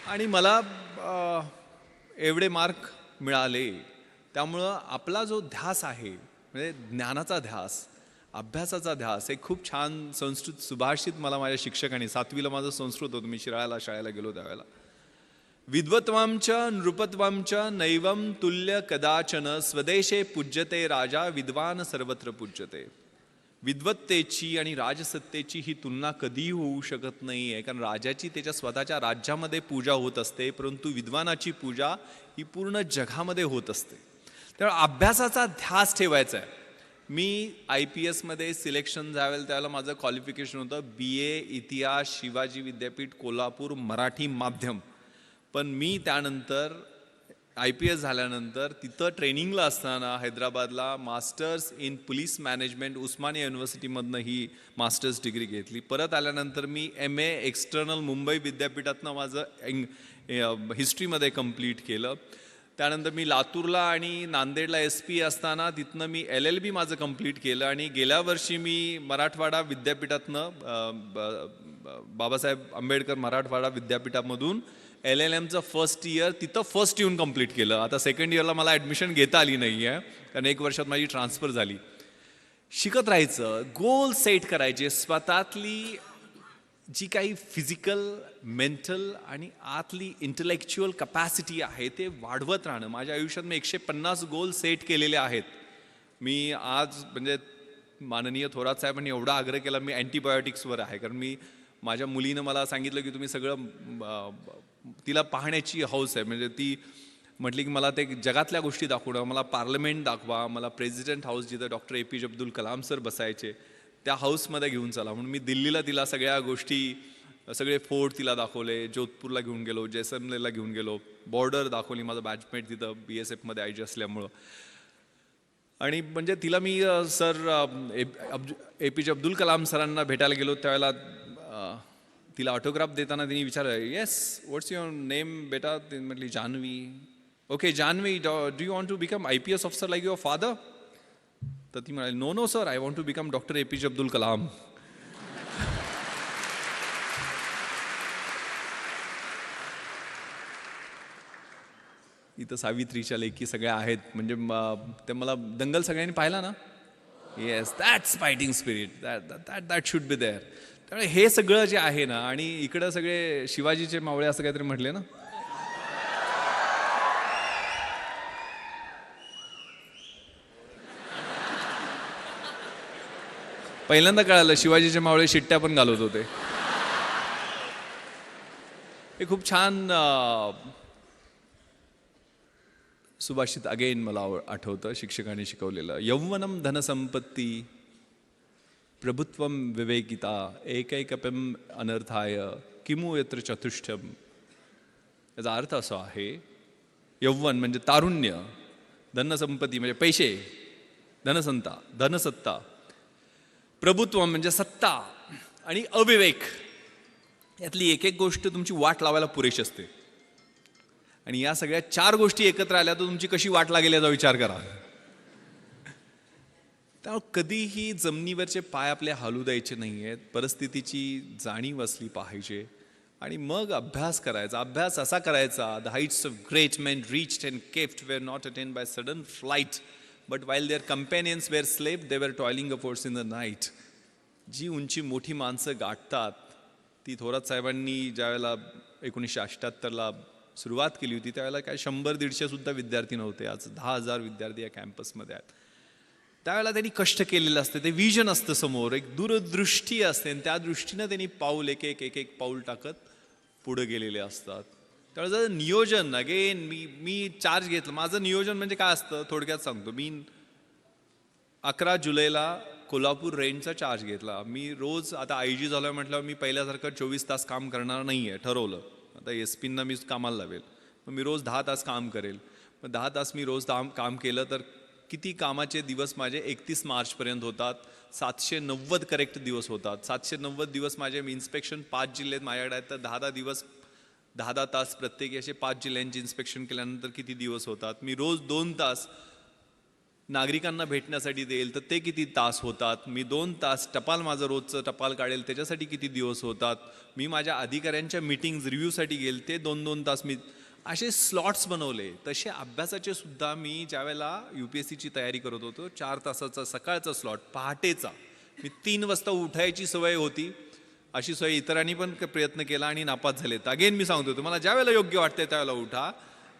आणि मला एवढे मार्क मिळाले. त्यामुळं आपला जो ध्यास आहे, म्हणजे ज्ञानाचा ध्यास, अभ्यासाचा ध्यास, हे खूप छान संस्कृत सुभाषित मला माझ्या शिक्षकांनी, 7वीला माझं संस्कृत होतं, मी शिराळ्याला शाळेला गेलो त्यावेळेला, विद्वत्वां च नृपत्वां च नैवं तुल्य कदाचन स्वदेशे पूज्यते राजा विद्वान सर्वत्र पूज्यते. विद्वत्तेची आणि राजसत्तेची ही तुलना कधीही होऊ शकत नाही आहे, कारण राजाची त्याच्या स्वतःच्या राज्यामध्ये पूजा होत असते, परंतु विद्वानाची पूजा ही पूर्ण जगामध्ये होत असते. त्यामुळे अभ्यासाचा ध्यास ठेवायचा आहे. मी IPSमध्ये सिलेक्शन झालं त्यावेळेला माझं क्वालिफिकेशन होतं BA इतिहास शिवाजी विद्यापीठ कोल्हापूर मराठी माध्यम. पण मी त्यानंतर IPS झाल्यानंतर तिथं ट्रेनिंगला असताना हैदराबादला masters in police management Osmania युनिव्हर्सिटीमधनं he masters degree घेतली. परत आल्यानंतर मी MA एक्सटर्नल मुंबई विद्यापीठातनं माझं हिस्ट्रीमध्ये कंप्लीट केलं. त्यानंतर मी लातूरला आणि नांदेडला SP असताना तिथनं मी LLB माझं कंप्लीट केलं आणि गेल्या वर्षी मी मराठवाडा विद्यापीठातनं बाबासाहेब आंबेडकर मराठवाडा विद्यापीठामधून LLMचं फर्स्ट इयर तिथं फर्स्ट येऊन कंप्लीट केलं. आता सेकंड इयरला मला ॲडमिशन घेता आली नाही आहे, कारण 1 वर्षात माझी ट्रान्सफर झाली. शिकत राहायचं, गोल सेट करायचे, स्वतःतली जी काही फिजिकल मेंटल आणि आतली इंटलेक्च्युअल कपॅसिटी आहे ते वाढवत राहणं. माझ्या आयुष्यात मी 150 गोल सेट केलेले आहेत. मी आज म्हणजे माननीय थोरात साहेबांनी एवढा आग्रह केला, मी अँटीबायोटिक्सवर आहे, कारण मी माझ्या मुलीनं मला सांगितलं की तुम्ही सगळं तिला पाहण्याची हौस आहे. म्हणजे ती म्हटली की मला ते जगातल्या गोष्टी दाखवणं, मला पार्लमेंट दाखवा, मला प्रेसिडेंट हाऊस जिथं doctor APJ Abdul Kalam sir बसायचे त्या हाऊसमध्ये घेऊन चला. म्हणून मी दिल्लीला तिला सगळ्या गोष्टी, सगळे फोर्ट तिला दाखवले, जोधपूरला घेऊन गेलो, जैसलमेरला घेऊन गेलो, बॉर्डर दाखवली, माझं बॅचमेट तिथं BSFमध्ये IG असल्यामुळं. आणि म्हणजे तिला मी सर APJ अब्दुल कलाम सरांना भेटायला गेलो त्यावेळेला तिला ऑटोग्राफ देताना तिने विचारलं, येस व्हॉट्स युअर नेम बेटा? ती म्हटली Janhavi. Okay Janhavi, do you want to become IPS officer like your father? तर ती म्हणाली, no no sir, I want to become doctor APJ Abdul Kalam. इथं सावित्रीच्या लेखी सगळ्या आहेत, म्हणजे ते मला दंगल सगळ्यांनी पाहिला ना. Yes, that's fighting spirit, that should be there. त्यामुळे हे सगळं जे आहे ना, आणि इकडं सगळे शिवाजीचे मावळे असं काहीतरी म्हटले ना. पहिल्यांदा कळालं शिवाजीचे मावळे शिट्ट्या पण घालत होते. हे खूप छान सुभाषित अगेन मला आठवतं, शिक्षकांनी शिकवलेलं. यौवनम धनसंपत्ती प्रभुत्वम विवेकिता एकैकपम अनर्थाय किमु यत्र चतुष्टम. याचा अर्थ असा आहे, यौवन म्हणजे तारुण्य, धनसंपत्ती म्हणजे पैसे, धनसत्ता, प्रभुत्व म्हणजे सत्ता, आणि अविवेक यातली एक एक गोष्ट तुमची वाट लावायला पुरेशी असते. आणि या सगळ्या 4 गोष्टी एकत्र आल्या तर तुमची कशी वाट लागेल याचा विचार करा. त्यामुळे कधीही जमिनीवरचे पाय आपले हलू द्यायचे नाही आहेत. परिस्थितीची जाणीव असली पाहिजे आणि मग अभ्यास करायचा. अभ्यास असा करायचा, the Heights of great main reached and kept wear not attend by sudden flight, but while there कंपॅनियन्स wear स्लेव्ड they were toiling affords in the night. जी उंची मोठी माणसं गाठतात ती थोरात साहेबांनी ज्यावेळेला 1978ला सुरुवात केली होती त्यावेळेला काय 100-150 सुद्धा विद्यार्थी नव्हते. आज 10,000 विद्यार्थी या कॅम्पसमध्ये आहेत. त्यावेळेला त्यांनी कष्ट केलेलं असतं, ते विजन असतं समोर, एक दूरदृष्टी असते, आणि त्या दृष्टीनं त्यांनी पाऊल एक एक पाऊल टाकत पुढे गेलेले असतात. त्यावेळेला नियोजन अगेन मी चार्ज घेतलं. माझं नियोजन म्हणजे काय असतं थोडक्यात सांगतो. मी 11 जुलैला कोल्हापूर रेंजचा चार्ज घेतला. मी रोज आता IG झालं म्हटलं मी पहिल्यासारखं 24 तास काम करणार नाही आहे, ठरवलं. आता SP-ना मी कामाला लावेल, मग मी रोज 10 तास काम करेल. मग 10 तास मी रोज काम केलं तर किती कामाचे दिवस माझे 31 मार्चपर्यंत होतात. 790 करेक्ट दिवस होतात. 790 दिवस माझे इन्स्पेक्शन 5 जिल्ह्यात माझ्याकडे आहेत, तर 10 दिवस 10 तास प्रत्येकी असे 5 जिल्ह्यांची इन्स्पेक्शन केल्यानंतर किती दिवस होतात. मी रोज 2 तास नागरिकांना भेटण्यासाठी देईल तर ते किती तास होतात. मी 2 तास टपाल माझं रोजचं टपाल काढेल त्याच्यासाठी किती दिवस होतात. मी माझ्या अधिकाऱ्यांच्या मीटिंग्ज रिव्ह्यूसाठी गेल ते 2-2 तास मी असे स्लॉट्स बनवले. तसे अभ्यासाचे सुद्धा मी ज्यावेळेला UPSCची तयारी करत होतो 4 तासाचा सकाळचा स्लॉट पहाटेचा, मी 3 वाजता उठायची सवय होती. अशी सोय इतरांनी पण प्रयत्न केला आणि नापास झालेत. अगेन मी सांगतो तुम्हाला ज्या वेळेला योग्य वाटते त्यावेळेला उठा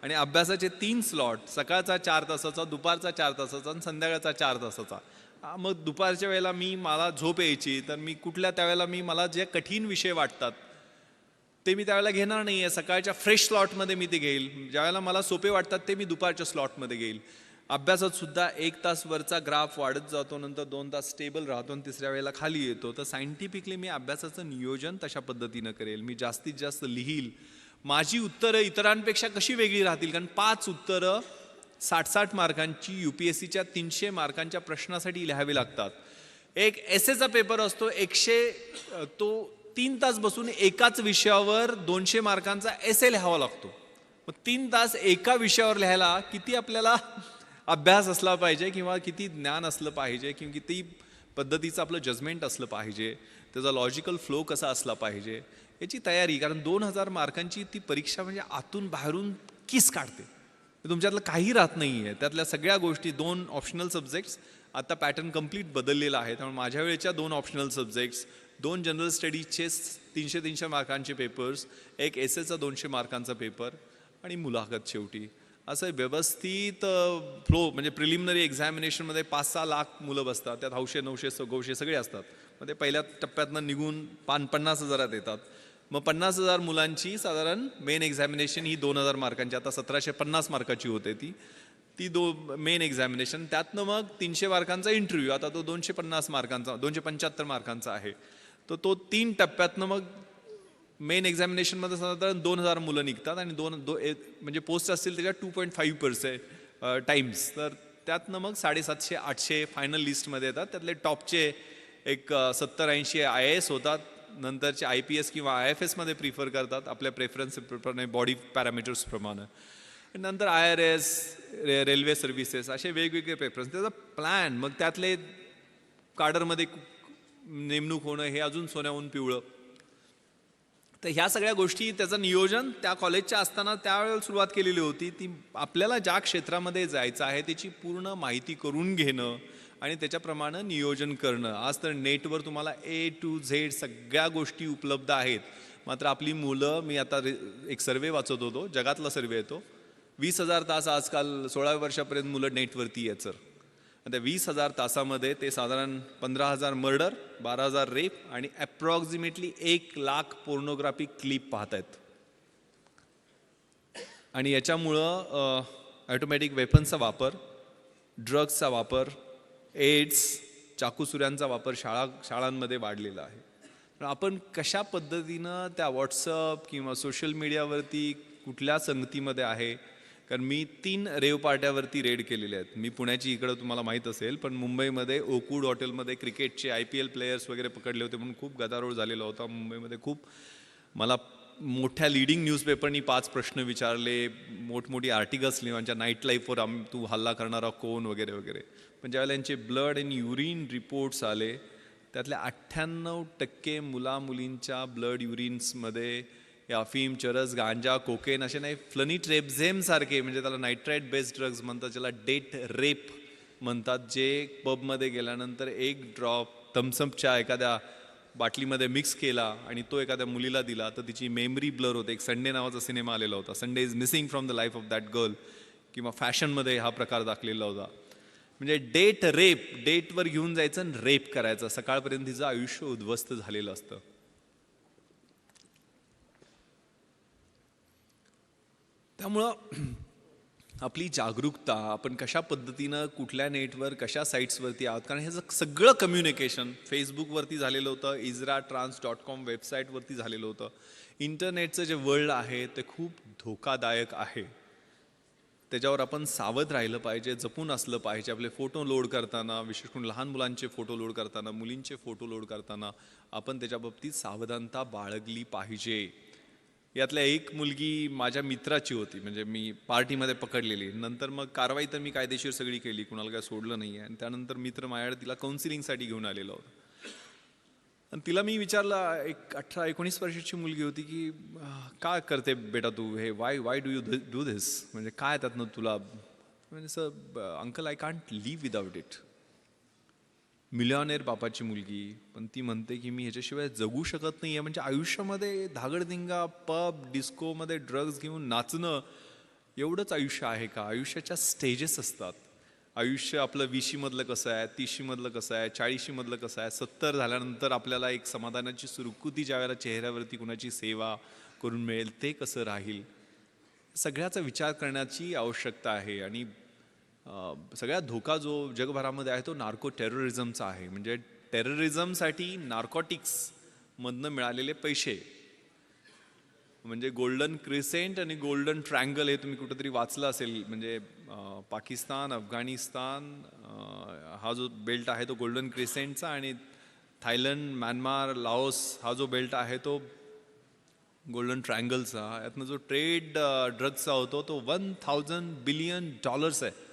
आणि अभ्यासाचे 3 स्लॉट, सकाळचा 4 तासाचा, दुपारचा 4 तासाचा आणि संध्याकाळचा 4 तासाचा. मग दुपारच्या वेळेला मला झोप यायची तर मी कुठल्या त्यावेळेला मला जे कठीण विषय वाटतात ते मी त्यावेळेला घेणार नाही आहे. सकाळच्या फ्रेश स्लॉटमध्ये मी ते घेईल. ज्यावेळेला मला सोपे वाटतात ते मी दुपारच्या स्लॉटमध्ये घेईल. अभ्यासात सुद्धा 1 तास वरचा ग्राफ वाढत जातो, नंतर 2 तास स्टेबल राहतो आणि तिसऱ्या वेळेला खाली येतो. तर सायंटिफिकली मी अभ्यासाचं नियोजन तशा पद्धतीनं करेल. मी जास्तीत जास्त लिहील. माझी उत्तरं इतरांपेक्षा कशी वेगळी राहतील, कारण 5 उत्तरं 60-60 मार्कांची UPSCच्या 300 मार्कांच्या प्रश्नासाठी लिहावी लागतात. एक एसेचा पेपर असतो 3 तास बसून एकाच विषयावर 200 मार्कांचा एसे लिहावा लागतो. मग 3 तास एका विषयावर लिहायला किती आपल्याला अभ्यास असला पाहिजे किंवा किती ज्ञान असलं पाहिजे किंवा किती पद्धतीचं आपलं जजमेंट असलं पाहिजे, त्याचा लॉजिकल फ्लो कसा असला पाहिजे याची तयारी. कारण 2000 मार्कांची ती परीक्षा म्हणजे आतून बाहेरून किस काढते. तुमच्यातलं काही राहत नाही आहे. त्यातल्या सगळ्या गोष्टी 2 ऑप्शनल सब्जेक्ट्स, आता पॅटर्न कंप्लीट बदललेला आहे. त्यामुळे माझ्या वेळेच्या 2 ऑप्शनल सब्जेक्ट्स, 2 जनरल स्टडीजचे 300-300 मार्कांचे पेपर्स, एक एसेचा 200 मार्कांचा पेपर आणि मुलाखत शेवटी. असं व्यवस्थित फ्लो म्हणजे प्रिलिमिनरी एक्झामिनेशनमध्ये 5-6 लाख मुलं बसतात. त्यात 800-900 सगोशे सगळे असतात. मग ते पहिल्या टप्प्यातनं निघून 50,000 येतात. मग 50,000 मुलांची साधारण मेन एक्झामिनेशन ही 2000 मार्कांची, आता 1750 मार्काची होते ती मेन एक्झामिनेशन. त्यातनं मग 300 मार्कांचा इंटरव्ह्यू, आता तो 250 मार्कांचा 275 मार्कांचा आहे. तो 3 टप्प्यातनं मग मेन एक्झामिनेशनमध्ये साधारण 2000 मुलं निघतात आणि म्हणजे पोस्ट असतील त्याच्या 2.5% टाइम्स. तर त्यातनं मग 750-800 फायनल लिस्टमध्ये येतात. त्यातले टॉपचे एक 70-80 IAS होतात. नंतरचे IPS किंवा IFS मध्ये प्रिफर करतात आपल्या प्रेफरन्सप्रमाणे, बॉडी पॅरामीटर्सप्रमाणे. नंतर IRS, रेल्वे सर्व्हिसेस, असे वेगवेगळे प्रेफरन्स. त्याचा प्लॅन, मग त्यातले काडरमध्ये नेमणूक होणं हे अजून सोन्याहून पिवळं. तर ह्या सगळ्या गोष्टी, त्याचं नियोजन त्या कॉलेजच्या असताना त्यावेळेला सुरुवात केलेली होती. ती आपल्याला ज्या क्षेत्रामध्ये जायचं आहे त्याची पूर्ण माहिती करून घेणं आणि त्याच्याप्रमाणे नियोजन करणं. आज तर नेटवर तुम्हाला A to Z सगळ्या गोष्टी उपलब्ध आहेत. मात्र आपली मुलं, मी आता एक सर्वे वाचत होतो, जगातला सर्वे येतो, 20,000 तास आजकाल 16 वर्षापर्यंत मुलं नेटवरती यायचं. त्या 20,000 तासामध्ये ते साधारण 15,000 मर्डर, 12,000 रेप आणि अप्रॉक्सिमेटली 1 लाख पोर्नोग्राफिक क्लिप पाहत आहेत. आणि याच्यामुळं ऑटोमॅटिक वेपन्सचा वापर, ड्रग्सचा वापर, एड्स, चाकूसुऱ्यांचा वापर शाळांमध्ये वाढलेला आहे. पण आपण कशा पद्धतीनं त्या व्हॉट्सअप किंवा सोशल मीडियावरती कुठल्या संगतीमध्ये आहे. कारण मी 3 रेव पार्ट्यावरती रेड केलेले आहेत. मी पुण्याची, इकडं तुम्हाला माहीत असेल, पण मुंबईमध्ये ओकूड हॉटेलमध्ये क्रिकेटचे IPL प्लेयर्स वगैरे पकडले होते म्हणून खूप गदारोळ झालेला होता मुंबईमध्ये. खूप मला मोठ्या लिडिंग न्यूजपेपरनी 5 प्रश्न विचारले, मोठमोठी आर्टिकल्स लिहायच्या, नाईट लाईफवर तू हल्ला करणारा कोण वगैरे वगैरे. पण ज्यावेळेला यांचे ब्लड आणि युरिन रिपोर्ट्स आले, त्यातल्या 98% मुलींच्या ब्लड युरिन्समध्ये अफीम, चरस, गांजा, कोकेन असे नाही, फ्लनिट्रेप्झेम सारखे, म्हणजे त्याला नायट्राईट बेस्ड ड्रग्ज म्हणतात, ज्याला डेट रेप म्हणतात, जे पबमध्ये गेल्यानंतर 1 ड्रॉप थम्सअपच्या एखाद्या बाटलीमध्ये मिक्स केला आणि तो एखाद्या मुलीला दिला तर तिची मेमरी ब्लर होते. एक संडे नावाचा सिनेमा आलेला होता, Sunday is missing from the life of that girl, किंवा फॅशनमध्ये हा प्रकार दाखलेला होता. म्हणजे डेट रेप, डेटवर घेऊन जायचं आणि रेप करायचं, सकाळपर्यंत तिचं आयुष्य उद्ध्वस्त झालेलं असतं. त्यामुळं आपली जागरूकता, आपण कशा पद्धतीनं कुठल्या नेटवर कशा साईट्सवरती आहोत, कारण हे सगळं कम्युनिकेशन फेसबुकवरती झालेलं होतं, ISRAtrans.com वेबसाईटवरती झालेलं होतं. इंटरनेटचं जे वर्ल्ड आहे ते खूप धोकादायक आहे. त्याच्यावर आपण सावध राहिलं पाहिजे, जपून असलं पाहिजे. आपले फोटो लोड करताना, विशेष करून लहान मुलांचे फोटो लोड करताना, मुलींचे फोटो लोड करताना आपण त्याच्या बाबतीत सावधानता बाळगली पाहिजे. यातल्या एक मुलगी माझ्या मित्राची होती, म्हणजे मी पार्टीमध्ये पकडलेली. नंतर मग कारवाई तर मी कायदेशीर सगळी केली, कुणाला काय सोडलं नाही आहे. आणि त्यानंतर मित्र माझ्याकडे तिला काउन्सिलिंगसाठी घेऊन आलेला होता. आणि तिला मी विचारलं, एक 18-19 वर्षाची मुलगी होती, की काय करते बेटा तू हे, why do you do this, म्हणजे काय त्यातनं तुला, म्हणजे uncle I can't leave without it. मिलिऑनेर बापाची मुलगी, पण ती म्हणते की मी ह्याच्याशिवाय जगू शकत नाही आहे. म्हणजे आयुष्यामध्ये धागडधिंगा, पब, डिस्कोमध्ये ड्रग्ज घेऊन नाचणं एवढंच आयुष्य आहे का? आयुष्याच्या स्टेजेस असतात. आयुष्य आपलं 20शीमधलं कसं आहे, 30शीमधलं कसं आहे, 40शीमधलं कसं आहे, 70 झाल्यानंतर आपल्याला एक समाधानाची सुरकुती ज्यावेळेला चेहऱ्यावरती कुणाची सेवा करून मिळेल ते कसं राहील, सगळ्याचा विचार करण्याची आवश्यकता आहे. आणि सगळ्यात धोका जो जगभरामध्ये आहे तो नार्को टेररिझमचा आहे. म्हणजे टेररिझमसाठी नार्कोटिक्स मधनं मिळालेले पैसे, म्हणजे गोल्डन क्रिसेंट आणि गोल्डन ट्रँगल हे तुम्ही कुठेतरी वाचलं असेल. म्हणजे पाकिस्तान, अफगाणिस्तान हा जो बेल्ट आहे तो गोल्डन क्रिसेंटचा, आणि थायलंड, म्यानमार, लाओस हा जो बेल्ट आहे तो गोल्डन ट्रँगलचा. यातनं जो ट्रेड ड्रग्सचा होतो तो $1000 बिलियन आहे.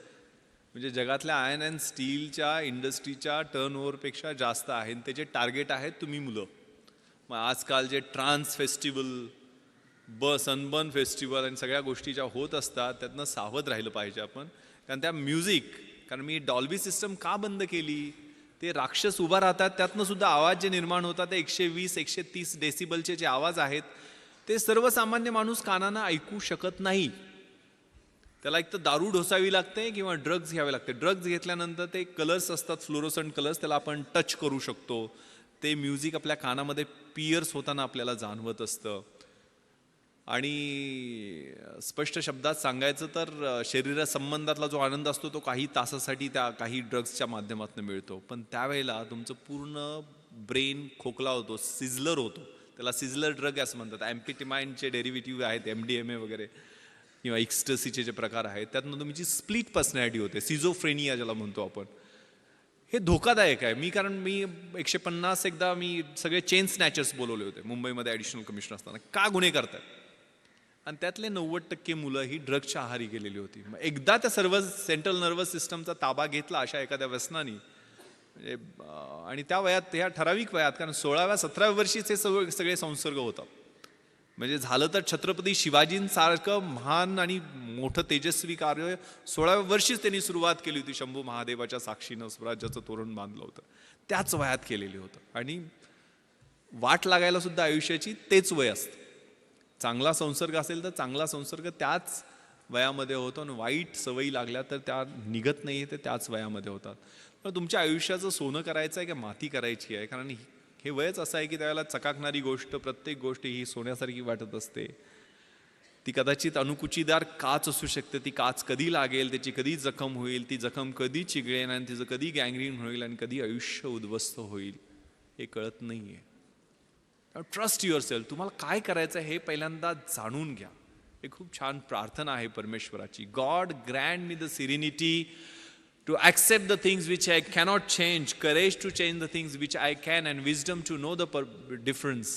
म्हणजे जगातल्या आयर्न अँड स्टीलच्या इंडस्ट्रीच्या टर्नओव्हरपेक्षा जास्त आहे. त्याचे टार्गेट आहेत तुम्ही मुलं. मग आजकाल जे ट्रान्स फेस्टिवल, सनबर्न फेस्टिवल आणि सगळ्या गोष्टी ज्या होत असतात त्यातनं सावध राहिलं पाहिजे आपण. कारण त्या म्युझिक, कारण मी डॉल्बी सिस्टम का बंद केली, ते राक्षस उभा राहतात त्यातनं सुद्धा आवाज जे निर्माण होतात ते 120-130 डेसिबलचे जे आवाज आहेत ते सर्वसामान्य माणूस कानानं ऐकू शकत नाही. त्याला एक तर दारू ढोसावी लागते किंवा ड्रग्ज घ्यावे लागते. ड्रग्ज घेतल्यानंतर ते कलर्स असतात, फ्लोरोसंट कलर्स, त्याला आपण टच करू शकतो. ते म्युझिक आपल्या कानामध्ये पियर्स होताना आपल्याला जाणवत असतं. आणि स्पष्ट शब्दात सांगायचं तर शरीरासंबंधातला जो आनंद असतो तो काही तासासाठी त्या काही ड्रग्सच्या माध्यमातून मिळतो. पण त्यावेळेला तुमचं पूर्ण ब्रेन खोकला होतो, सिझलर होतो. त्याला सिझलर ड्रग असं म्हणतात. ॲम्फिटिमाइनचे डेरिव्हेटिव्ह आहेत, MDMA वगैरे किंवा एक्स्टसीचे जे प्रकार आहेत, त्यातनं तुमची स्प्लिट पर्सनॅलिटी होते, सिझोफ्रेनिया ज्याला म्हणतो आपण. हे धोकादायक आहे. कारण मी 150 एकदा मी सगळे चेन स्नॅचर्स बोलवले होते मुंबईमध्ये ॲडिशनल कमिशनर असताना. का गुन्हे करतात? आणि त्यातले 90% मुलं ही ड्रग्सच्या आहारी गेलेली होती. मग एकदा त्या सर्व सेंट्रल नर्वस सिस्टमचा ताबा घेतला अशा एखाद्या व्यसनानी, म्हणजे आणि त्या वयात, ह्या ठराविक वयात, कारण 16व्या-17व्या वर्षीच हे सगळे संसर्ग होतात. म्हणजे झालं तर छत्रपती शिवाजींसारखं महान आणि मोठं तेजस्वी कार्य 16व्या वर्षीच त्यांनी सुरुवात केली होती. शंभू महादेवाच्या साक्षीनं स्वराज्याचं तोरण बांधलं होतं, त्याच वयात केलेली होतं. आणि वाट लागायला सुद्धा आयुष्याची तेच वय असतं. चांगला संसर्ग असेल तर चांगला संसर्ग त्याच वयामध्ये होतो, आणि वाईट सवयी लागल्या तर त्या निघत नाही, ते त्याच वयामध्ये होतात. पण तुमच्या आयुष्याचं सोनं करायचं आहे की माती करायची आहे? कारण हे वयच असं आहे की त्यावेळेला चकाकणारी गोष्ट, प्रत्येक गोष्ट ही सोन्यासारखी वाटत असते. ती कदाचित अणुकुचीदार काच असू शकते. ती काच कधी लागेल, त्याची कधी जखम होईल, ती जखम कधी चिघळेल, आणि तिचं कधी गँग्रीन होईल, आणि कधी आयुष्य उद्ध्वस्त होईल हे कळत नाही आहे. Trust yourself. तुम्हाला काय करायचं हे पहिल्यांदा जाणून घ्या. हे खूप छान प्रार्थना आहे परमेश्वराची. God Grant me the सिरिनिटी to accept the things which I cannot change, courage to change the things which I can, and wisdom to know the difference.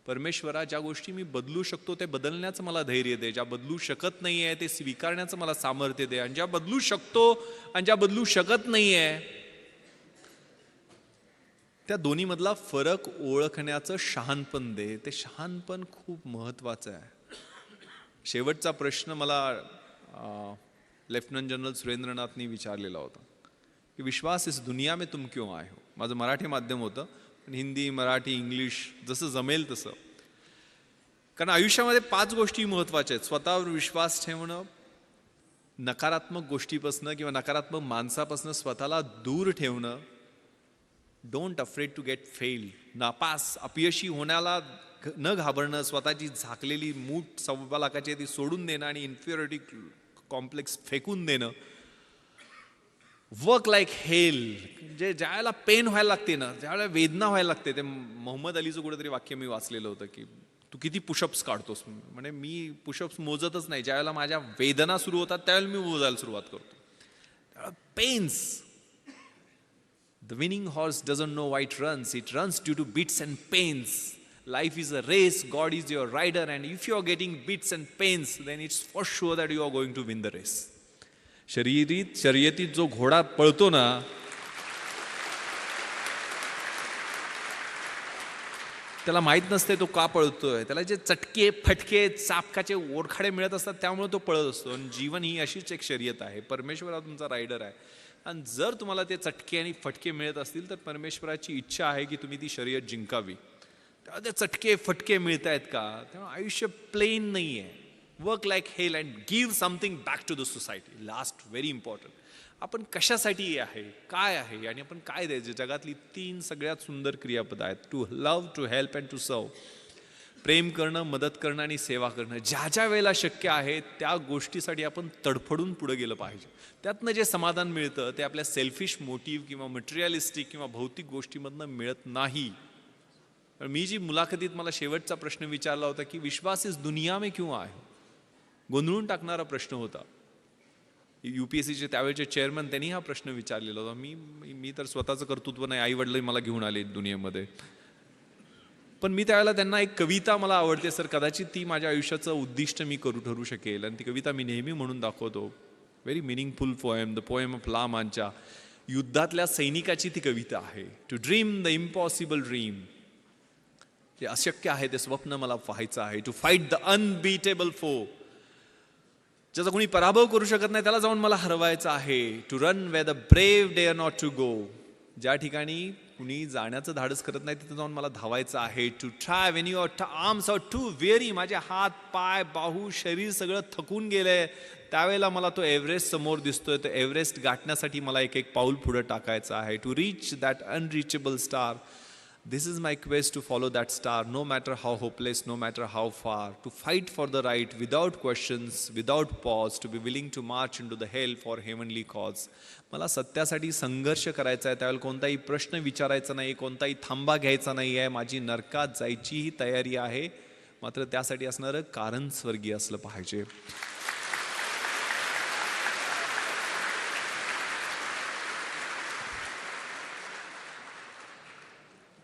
परमेश्वरा, ज्या गोष्टी मी बदलू शकतो ते बदलण्याचं मला धैर्य दे. ज्या बदलू शकत नाही आहे ते स्वीकारण्याचं मला सामर्थ्य दे. आणि ज्या बदलू शकतो आणि ज्या बदलू शकत नाही आहे त्या दोन्हीमधला फरक ओळखण्याचं शहाणपण दे. ते शहाणपण खूप महत्त्वाचं आहे. शेवटचा प्रश्न मला लेफ्टनंट जनरल सुरेंद्रनाथनी विचारलेला होता की विश्वास इस दुनिया में तुम क्यों आए हो. माझं मराठी माध्यम होतं, पण हिंदी, मराठी, इंग्लिश जसं जमेल तसं. कारण आयुष्यामध्ये 5 गोष्टी महत्त्वाच्या आहेत. स्वतःवर विश्वास ठेवणं, नकारात्मक गोष्टीपासनं किंवा नकारात्मक माणसापासनं स्वतःला दूर ठेवणं, don't afraid to get fail, नापास, अपयशी होण्याला न घाबरणं, स्वतःची झाकलेली मूठ 1.25 लाखाची ती सोडून देणं आणि इन्फिरियरिटी कॉम्प्लेक्स फेकून देणं. वर्क लाईक हेल. जे ज्यावेळेला पेन व्हायला लागते ना, ज्यावेळेला वेदना व्हायला लागते, ते मोहम्मद अलीचं कुठेतरी वाक्य मी वाचलेलं होतं की तू किती पुशअप्स काढतोस. म्हणजे मी पुशअप्स मोजतच नाही. ज्यावेळेला माझ्या वेदना सुरू होतात त्यावेळेला मी मोजायला सुरुवात करतो. Pens. The winning horse doesn't know why it runs. It runs due to bits and pains. Life is a race. God is your rider. And if you are getting bits and pains, then it's for sure that you are going to win the race. शर्यतीत जो घोडा पळतो ना, त्याला माहीत नसते तो का पळतोय. त्याला जे चटके, फटके, चापकाचे ओरखाडे मिळत असतात त्यामुळे तो पळत असतो. आणि जीवन ही अशीच एक शर्यत आहे. परमेश्वर हा तुमचा रायडर आहे. आणि जर तुम्हाला ते चटके आणि फटके मिळत असतील तर परमेश्वराची इच्छा आहे की तुम्ही ती शर्यत जिंकावी. तेव्हा ते चटके फटके मिळत आहेत का, तेव्हा आयुष्य प्लेन नाही आहे. Work like hell and give something back to the society. Last very important, आपण कशासाठी आहे, काय आहे आणि आपण काय द्यायचं. जगातली 3 सगळ्यात सुंदर क्रियापद आहेत: to love, to help and to serve. प्रेम करणं, मदत करणं आणि सेवा करणं. ज्या ज्या वेळेला शक्य आहे त्या गोष्टीसाठी आपण तडफडून पुढे गेलं पाहिजे. त्यातनं जे समाधान मिळतं ते आपल्या सेल्फिश मोटिव्ह किंवा मटेरियलिस्टिक किंवा भौतिक गोष्टीमधनं मिळत नाही. मी जी मुलाखतीत मला शेवटचा प्रश्न विचारला होता की विश्वास इस दुनिया में क्यों आहे, गोंधळून टाकणारा प्रश्न होता. UPSCचे त्यावेळेचे चेअरमन त्यांनी हा प्रश्न विचारलेला होता. मी तर स्वतःचं कर्तृत्व नाही, आई वडील मला घेऊन आले दुनियेमध्ये. पण मी त्यावेळेला त्यांना एक कविता मला आवडते सर, कदाचित ती माझ्या आयुष्याचं उद्दिष्ट मी ठरू शकेल आणि ती कविता मी नेहमी म्हणून दाखवतो. Very meaningful poem, the poem of La Mancha. युद्धातल्या सैनिकाची ती कविता आहे. To dream the impossible dream, जे अशक्य आहे ते स्वप्न मला पाहायचं आहे. टू फाईट द अनबीटेबल फो, ज्याचा कोणी पराभव करू शकत नाही त्याला जाऊन मला हरवायचं आहे. To run where the brave dare not to go, ज्या ठिकाणी कुणी जाण्याचं धाडस करत नाही तिथे जाऊन मला धावायचं आहे. To try when your arms are too weary, माझे हात पाय बाहू शरीर सगळं थकून गेलंय, त्यावेळेला मला तो एव्हरेस्ट समोर दिसतोय. तो एव्हरेस्ट गाठण्यासाठी मला एक एक पाऊल पुढे टाकायचं आहे. To reach that unreachable star, this is my quest to follow that star, no matter how hopeless, no matter how far. To fight for the right without questions, without pause. To be willing to march into the hell for heavenly cause. मला सत्यासाठी संघर्ष करायचा आहे. त्यावेळेला कोणताही प्रश्न विचारायचा नाही, कोणताही थांबा घ्यायचा नाही आहे. माझी नरकात जायचीही तयारी आहे, मात्र त्यासाठी असणारं कारण स्वर्गीय असलं पाहिजे.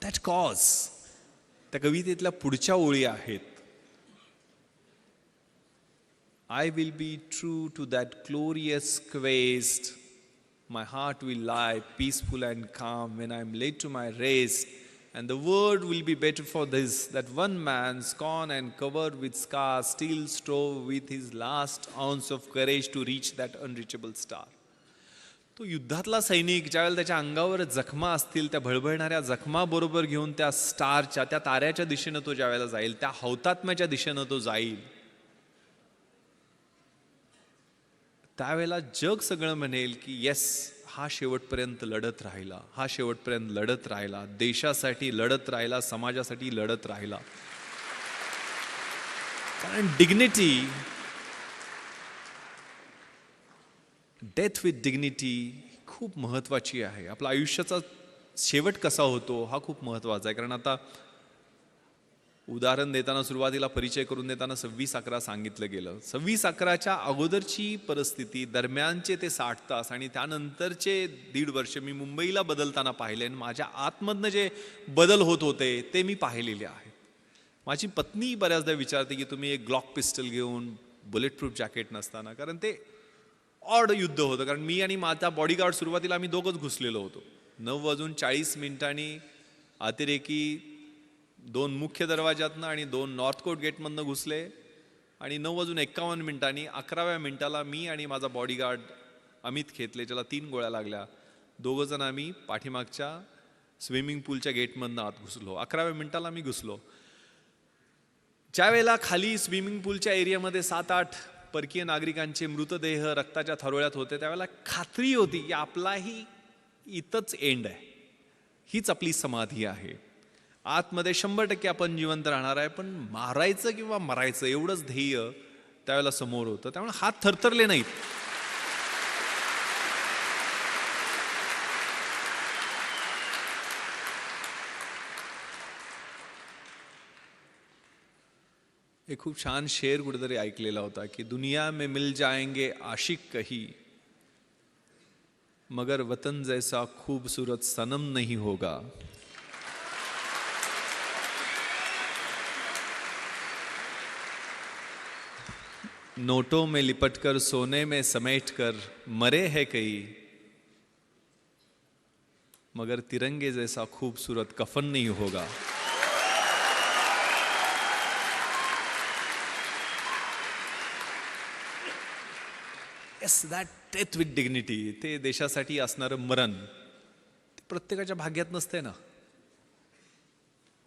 दॅट कॉज, त्या कवितेतल्या पुढच्या ओळी आहेत: I will be true to that glorious quest, my heart will lie peaceful and काम when I am late to my rest, and the world will be better for this, that one man स्कॉन and covered with scars steel strove with his last ounce of courage to reach that unreachable star. तो युद्धातला सैनिक ज्यावेळेला त्याच्या अंगावर जखमा असतील, त्या भळभळणाऱ्या जखमाबरोबर घेऊन त्या स्टारच्या, त्या ताऱ्याच्या दिशेनं तो ज्यावेळेला जाईल, त्या हौतात्म्याच्या दिशेनं तो जाईल, त्यावेळेला जग सगळं म्हणेल की येस, हा शेवटपर्यंत लढत राहिला, हा शेवटपर्यंत लढत राहिला, देशासाठी लढत राहिला, समाजासाठी लढत राहिला. कारण डिग्निटी, डेथ विथ डिग्निटी खूप महत्त्वाची आहे. आपला आयुष्याचा शेवट कसा होतो हा खूप महत्त्वाचा आहे. कारण आता उदाहरण देताना, सुरुवातीला परिचय करून देताना 26/11 सांगितलं गेलं. 26/11च्या अगोदरची परिस्थिती, दरम्यानचे ते 60 तास आणि त्यानंतरचे 1.5 वर्ष मी मुंबईला बदलताना पाहिले आणि माझ्या आतमधनं जे बदल होत होते ते मी पाहिलेले आहेत. माझी पत्नी बऱ्याचदा विचारते की तुम्ही एक ग्लॉक पिस्टल घेऊन बुलेट प्रूफ जॅकेट नसताना, कारण ते ऑड युद्ध होतं. कारण मी आणि माझा बॉडीगार्ड सुरुवातीला आम्ही दोघंच घुसलेलो होतो. 9:40 अतिरेकी 2 मुख्य दरवाजातनं आणि 2 नॉर्थ कोट गेटमधनं घुसले आणि 9:51 11व्या मिनिटाला मी आणि माझा बॉडीगार्ड अमित खेतले, ज्याला 3 गोळ्या लागल्या, दोघंजण आम्ही पाठीमागच्या स्विमिंग पूलच्या गेटमधनं आत घुसलो. 11व्या मिनिटाला मी घुसलो. ज्या वेळेला खाली स्विमिंग पूलच्या एरियामध्ये 7-8 परकीय नागरिकांचे मृतदेह रक्ताच्या थारोळ्यात होते, त्यावेळेला खात्री होती की आपलाही इथंच एंड आहे, हीच आपली समाधी आहे. आतमध्ये 100% आपण जिवंत राहणार आहे, पण मारायचं किंवा मरायचं एवढंच ध्येय त्यावेळेला समोर होतं. त्यामुळे हात थरथरले नाहीत. एक खूप छान शेर कुठेतरी ऐकलेला होता की दुनिया में मिल जाएंगे आशिक कहीं, मगर वतन जैसा खूबसूरत सनम नहीं होगा. नोटों में लिपटकर सोने में समेटकर मरे हैं कई, मगर तिरंगे जैसा खूबसूरत कफन नहीं होगा. Yes, that death with dignity, ते देशासाठी असणारं मरण, ते प्रत्येकाच्या भाग्यात नसते ना.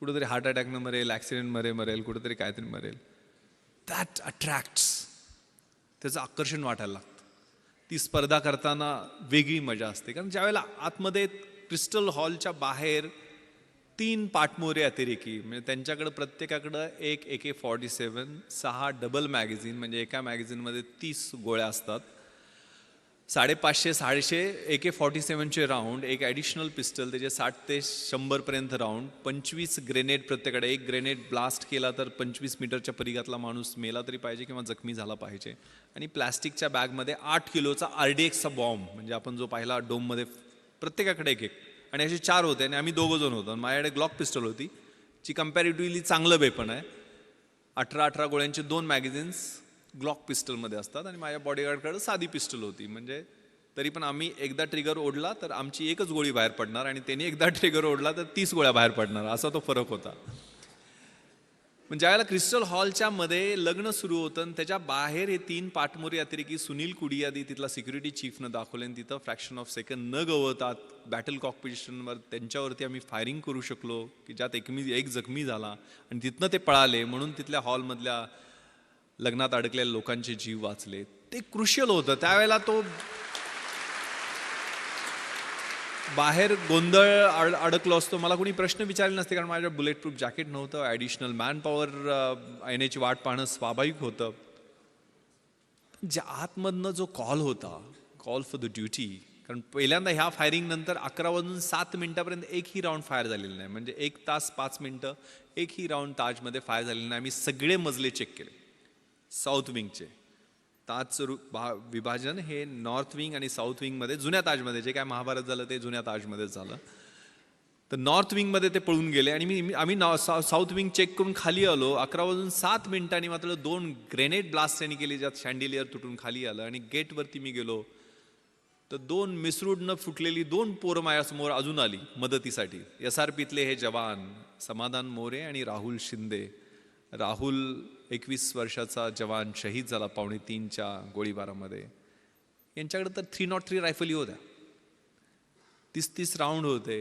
कुठेतरी हार्ट अटॅकनं मरेल, ॲक्सिडेंट मरेल, कुठेतरी काहीतरी मरेल. दॅट अट्रॅक्ट्स, त्याचं आकर्षण वाटायला लागतं. ती स्पर्धा करताना वेगळी मजा असते. कारण ज्यावेळेला आतमध्ये क्रिस्टल हॉलच्या बाहेर 3 पाठमोरे अतिरेकी, म्हणजे त्यांच्याकडं प्रत्येकाकडं एक AK-47, 6 डबल मॅगझिन, म्हणजे एका मॅगझिनमध्ये 30 गोळ्या असतात, 550-650 AK-47चे राऊंड, एक ॲडिशनल पिस्टल, त्याचे 60 ते 100पर्यंत राऊंड, 25 ग्रेनेड प्रत्येकडे. एक ग्रेनेड ब्लास्ट केला तर 25 मीटरच्या परिघातला माणूस मेला तरी पाहिजे किंवा जखमी झाला पाहिजे. आणि प्लॅस्टिकच्या बॅगमध्ये 8 किलोचा RDXचा बॉम्ब, म्हणजे आपण जो पाहिला डोममध्ये, प्रत्येकाकडे एक. आणि असे 4 होते आणि आम्ही 2 जण होतो. माझ्याकडे ग्लॉक पिस्टल होती, जी कम्पॅरेटिव्हली चांगलं वेपन आहे. 18 गोळ्यांचे 2 मॅगझिन्स ग्लॉक पिस्टलमध्ये असतात आणि माझ्या बॉडीगार्डकडे साधी पिस्टल होती. म्हणजे तरी पण आम्ही एकदा ट्रिगर ओढला तर आमची एकच गोळी बाहेर पडणार आणि त्यांनी एकदा ट्रिगर ओढला तर 30 गोळ्या बाहेर पडणार, असा तो फरक होता. म्हणजे ज्यावेळेला क्रिस्टल हॉलच्या मध्ये लग्न सुरू होतं आणि त्याच्या बाहेर हे 3 पाठमोरी अतिरेकी सुनील कुडियादी, तिथला सिक्युरिटी चीफनं दाखवले, आणि तिथं फ्रॅक्शन ऑफ सेकंड न गवतात बॅटल कॉकपिटिशनवर त्यांच्यावरती आम्ही फायरिंग करू शकलो, की ज्यात एक जखमी झाला आणि तिथनं ते पळाले, म्हणून तिथल्या हॉलमधल्या लग्नात अडकलेल्या लोकांचे जीव वाचले. ते क्रुशियल होतं. त्यावेळेला तो बाहेर गोंधळ अडकलो असतो, मला कोणी प्रश्न विचारले नसते, कारण माझ्या बुलेट प्रूफ जॅकेट नव्हतं, ॲडिशनल मॅन पॉवर येण्याची वाट पाहणं स्वाभाविक होतं. ज्या आतमधनं जो कॉल होता, कॉल फॉर द ड्युटी, कारण पहिल्यांदा ह्या फायरिंग नंतर 11 वाजून 7 मिनिटापर्यंत एकही राऊंड फायर झालेला नाही. म्हणजे 1 तास 5 मिनिटं एकही राऊंड ताजमध्ये फायर झालेला नाही. आम्ही सगळे मजले चेक केले साऊथ विंगचे. ताजचं विभाजन हे नॉर्थ विंग आणि साऊथ विंगमध्ये, जुन्या ताजमध्ये, जे काय महाभारत झालं ते जुन्या ताजमध्येच झालं. तर नॉर्थ विंगमध्ये ते पळून गेले आणि आम्ही साऊथ विंग चेक करून खाली आलो. 11 वाजून 7 मिनिटांनी मात्र 2 ग्रेनेड ब्लास्ट त्यांनी केले, ज्यात शँडिलियर तुटून खाली आलं. आणि गेटवरती मी गेलो तर 2 मिसरूडनं फुटलेली 2 पोरं माझ्यासमोर अजून आली मदतीसाठी. SRPतले हे जवान समाधान मोरे आणि राहुल शिंदे. राहुल 21 वर्षाचा जवान शहीद झाला 2:45च्या गोळीबारामध्ये. यांच्याकडे तर 303 रायफली होत्या, 30-30 राऊंड होते.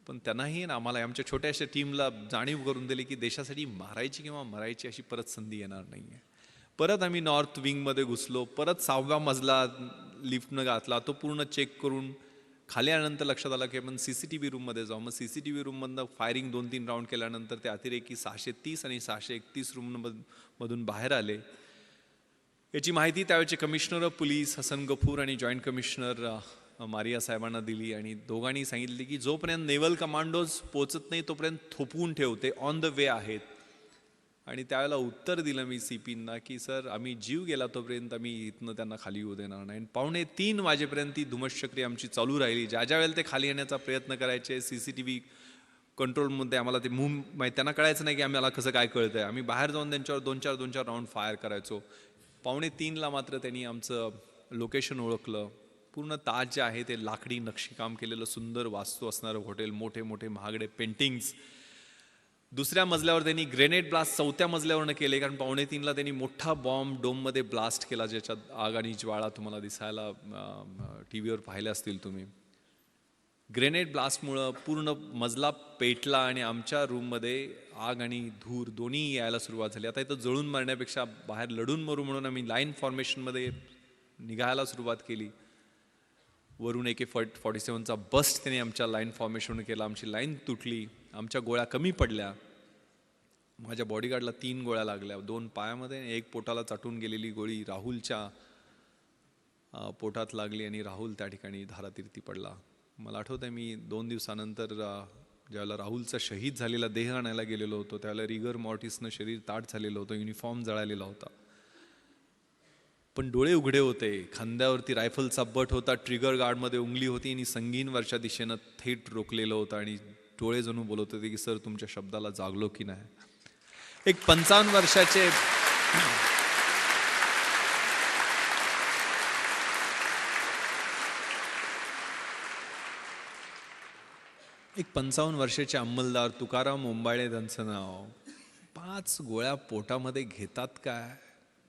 पण त्यांनाही ना, आम्हाला आमच्या छोट्याशा टीमला जाणीव करून दिली की देशासाठी मारायची किंवा मरायची अशी परत संधी येणार नाही आहे. परत आम्ही नॉर्थ विंगमध्ये घुसलो. परत 6व्या मजला लिफ्टनं घातला, तो पूर्ण चेक करून खाली आल्यानंतर लक्षात आलं की आपण CCTV रूममध्ये जाऊ. मग CCTV रूममधनं फायरिंग 2-3 राऊंड केल्यानंतर ते अतिरेकी 630 आणि 631 रूममधून बाहेर आले. याची माहिती त्यावेळेचे commissioner of police Hasan Ghafoor आणि जॉईंट कमिशनर मारिया साहेबांना दिली. आणि दोघांनी सांगितले की जोपर्यंत नेव्हल कमांडोज पोचत नाही तोपर्यंत थोपवून ठेवते, ऑन द वे आहेत. आणि त्यावेळेला उत्तर दिलं मी CPंना की सर, आम्ही जीव गेला तोपर्यंत आम्ही इथनं त्यांना खाली येऊ देणार नाही. 2:45 वाजेपर्यंत ती धुमश्चक्री आमची चालू राहिली. ज्या वेळेला ते खाली येण्याचा प्रयत्न करायचे, CCTV कंट्रोलमध्ये आम्हाला ते त्यांना कळायचं नाही की आम्हाला कसं काय कळतंय. आम्ही बाहेर जाऊन त्यांच्यावर 2-4 राऊंड फायर करायचो. 2:45ला मात्र त्यांनी आमचं लोकेशन ओळखलं. पूर्ण ताज जे आहे ते लाकडी नक्षीकाम केलेलं सुंदर वास्तू असणारं हॉटेल, मोठे मोठे महागडे पेंटिंग्स. 2ऱ्या मजल्यावर त्यांनी ग्रेनेड ब्लास्ट 4थ्या मजल्यावरनं केले, कारण 2:45ला त्यांनी मोठा बॉम्ब डोममध्ये ब्लास्ट केला, ज्याच्यात आग आणि ज्वाळा तुम्हाला दिसायला TV वर पाहिले असतील तुम्ही. ग्रेनेड ब्लास्टमुळं पूर्ण मजला पेटला आणि आमच्या रूममध्ये आग आणि धूर दोन्ही यायला सुरुवात झाली. आता इथं जळून मरण्यापेक्षा बाहेर लढून मरू म्हणून आम्ही लाईन फॉर्मेशनमध्ये निघायला सुरुवात केली. वरून AK-47चा बस्ट त्याने आमच्या लाईन फॉर्मेशन केला. आमची लाईन तुटली, आमच्या गोळ्या कमी पडल्या. माझ्या बॉडीगार्डला 3 गोळ्या लागल्या, 2 पायामध्ये आणि 1 पोटाला चाटून गेलेली गोळी राहुलच्या पोटात लागली आणि राहुल त्या ठिकाणी धारातीर्थी पडला. मला आठवतं आहे, मी 2 दिवसानंतर ज्यावेळेला राहुलचा शहीद झालेला देह आणायला गेलेलो होतो, त्यावेळेला रिगर मॉर्टिसनं शरीर ताट झालेलं होतं, युनिफॉर्म जळालेला होता, पण डोळे उघडे होते. खांद्यावरती रायफलचा बट होता, ट्रिगर गार्डमध्ये उंगली होती आणि संगीन वरच्या दिशेनं थेट रोखलेलं होतं आणि डोळे जणू बोलत होते की सर, तुमच्या शब्दाला जागलो की नाही. एक 55 वर्षाचे एक 55 वर्षाचे अंमलदार तुकाराम ओंबाळे त्यांचं नाव, 5 गोळ्या पोटामध्ये घेतात काय,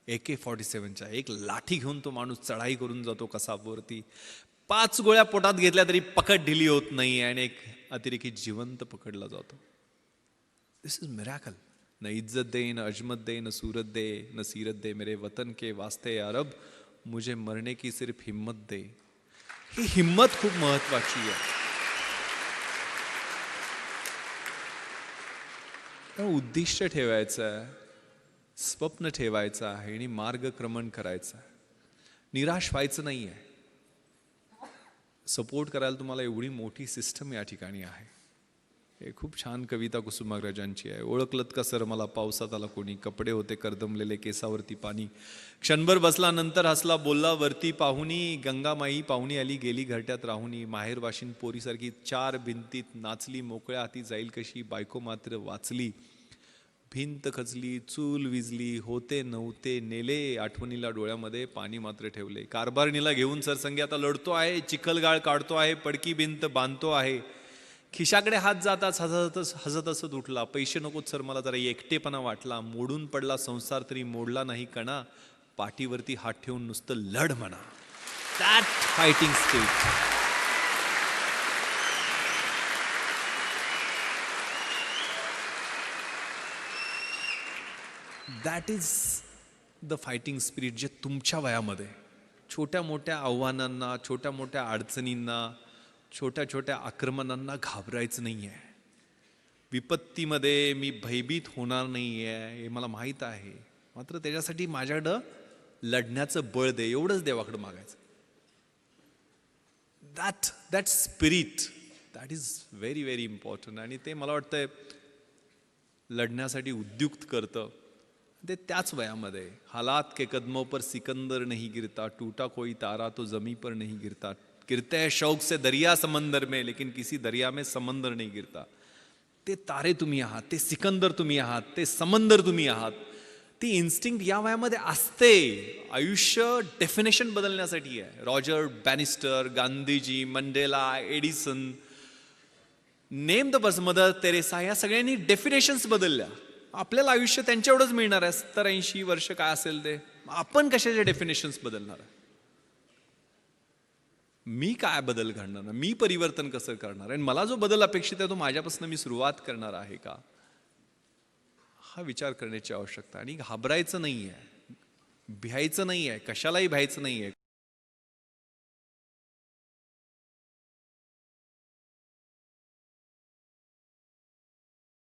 AK-47च्या एक लाठी घेऊन तो माणूस चढाई करून जातो कसाबवरती. 5 गोळ्या पोटात घेतल्या तरी पकड ढिली होत नाही आणि एक अतिरेकी जिवंत पकडला जातो. दिस इज मिरॅकल. न इज्जत दे, न अजमत दे, न सूरत दे, न सीरत दे, मेरे वतन के वास्ते अरब, मुझे मरने की सिर्फ हिम्मत दे. ही हिम्मत खूप महत्वाची आहे. उद्दिष्ट ठेवायचं आहे, स्वप्न ठेवायचं आहे आणि मार्गक्रमण करायचं आहे. निराश व्हायचं नाही आहे. सपोर्ट करायला तुम्हाला एवढी मोठी सिस्टम या ठिकाणी आहे. हे खूप छान कविता कुसुमाग्रजांची आहे. ओळखलत का सर मला पावसात आला कोणी, कपडे होते करदमलेले केसावरती पाणी, क्षणभर बसला नंतर हसला बोलला वरती पाहुणी, गंगामाई पाहुणी आली गेली घरट्यात राहुनी, माहेर वाशिन पोरीसारखी 4 भिंतीत नाचली, मोकळ्या हाती जाईल कशी, बायको मात्र वाचली, भिंत खचली, चूल विजली, होते नव्हते नेले, आठवणीला डोळ्यामध्ये पाणी मात्र ठेवले, कारभारणीला घेऊन सरसंगी आता लढतो आहे, चिखलगाळ काढतो आहे, पडकी भिंत बांधतो आहे, खिशाकडे हात जाताच हसत हसत उठला, पैसे नकोत सर मला जरा एकटेपणा वाटला, मोडून पडला संसार तरी मोडला नाही कणा, पाठीवरती हात ठेवून नुसतं लढ म्हणा. That fighting spirit. That is the fighting spirit जे तुमच्या वयामध्ये छोट्या मोठ्या आव्हानांना, छोट्या मोठ्या अडचणींना, छोट्या छोट्या आक्रमणांना घाबरायचं नाही आहे. विपत्तीमध्ये मी भयभीत होणार नाही आहे हे मला माहीत आहे, मात्र त्याच्यासाठी माझ्याकडं लढण्याचं बळ दे, एवढंच देवाकडं मागायचं. That spirit that is very very important. आणि ते मला वाटतंय लढण्यासाठी उद्युक्त करतं. ते त्याच वयामध्ये हालात के कदमों पर सिकंदर नहीं गिरता, टूटा कोई तारा तो जमी पर नहीं गिरता, गिरते हैं शौक से दरिया समंदर में लेकिन किसी दरिया में समंदर नहीं गिरता. ते तारे तुम्ही आहात, ते सिकंदर तुम्ही आहात, ते समंदर तुम्ही आहात. ती इन्स्टिंक्ट या वयामध्ये असते. आयुष्य डेफिनेशन बदलण्यासाठी आहे. Roger Bannister, Gandhiji, Mandela, Edison, name the person, mother Teresa, या सगळ्यांनी डेफिनेशन्स बदलल्या. आपल्याला आयुष्य त्यांच्या एवढंच मिळणार आहे, 70-80 वर्ष काय असेल ते. आपण कशाचे डेफिनेशन्स बदलणार आहे? मी काय बदल घडणार, मी परिवर्तन कसं करणार आहे, मला जो बदल अपेक्षित आहे तो माझ्यापासून मी सुरुवात करणार आहे का, हा विचार करण्याची आवश्यकता. आणि घाबरायचं नाहीये, भ्यायचं नाहीये, कशालाही भ्यायचं नाहीये.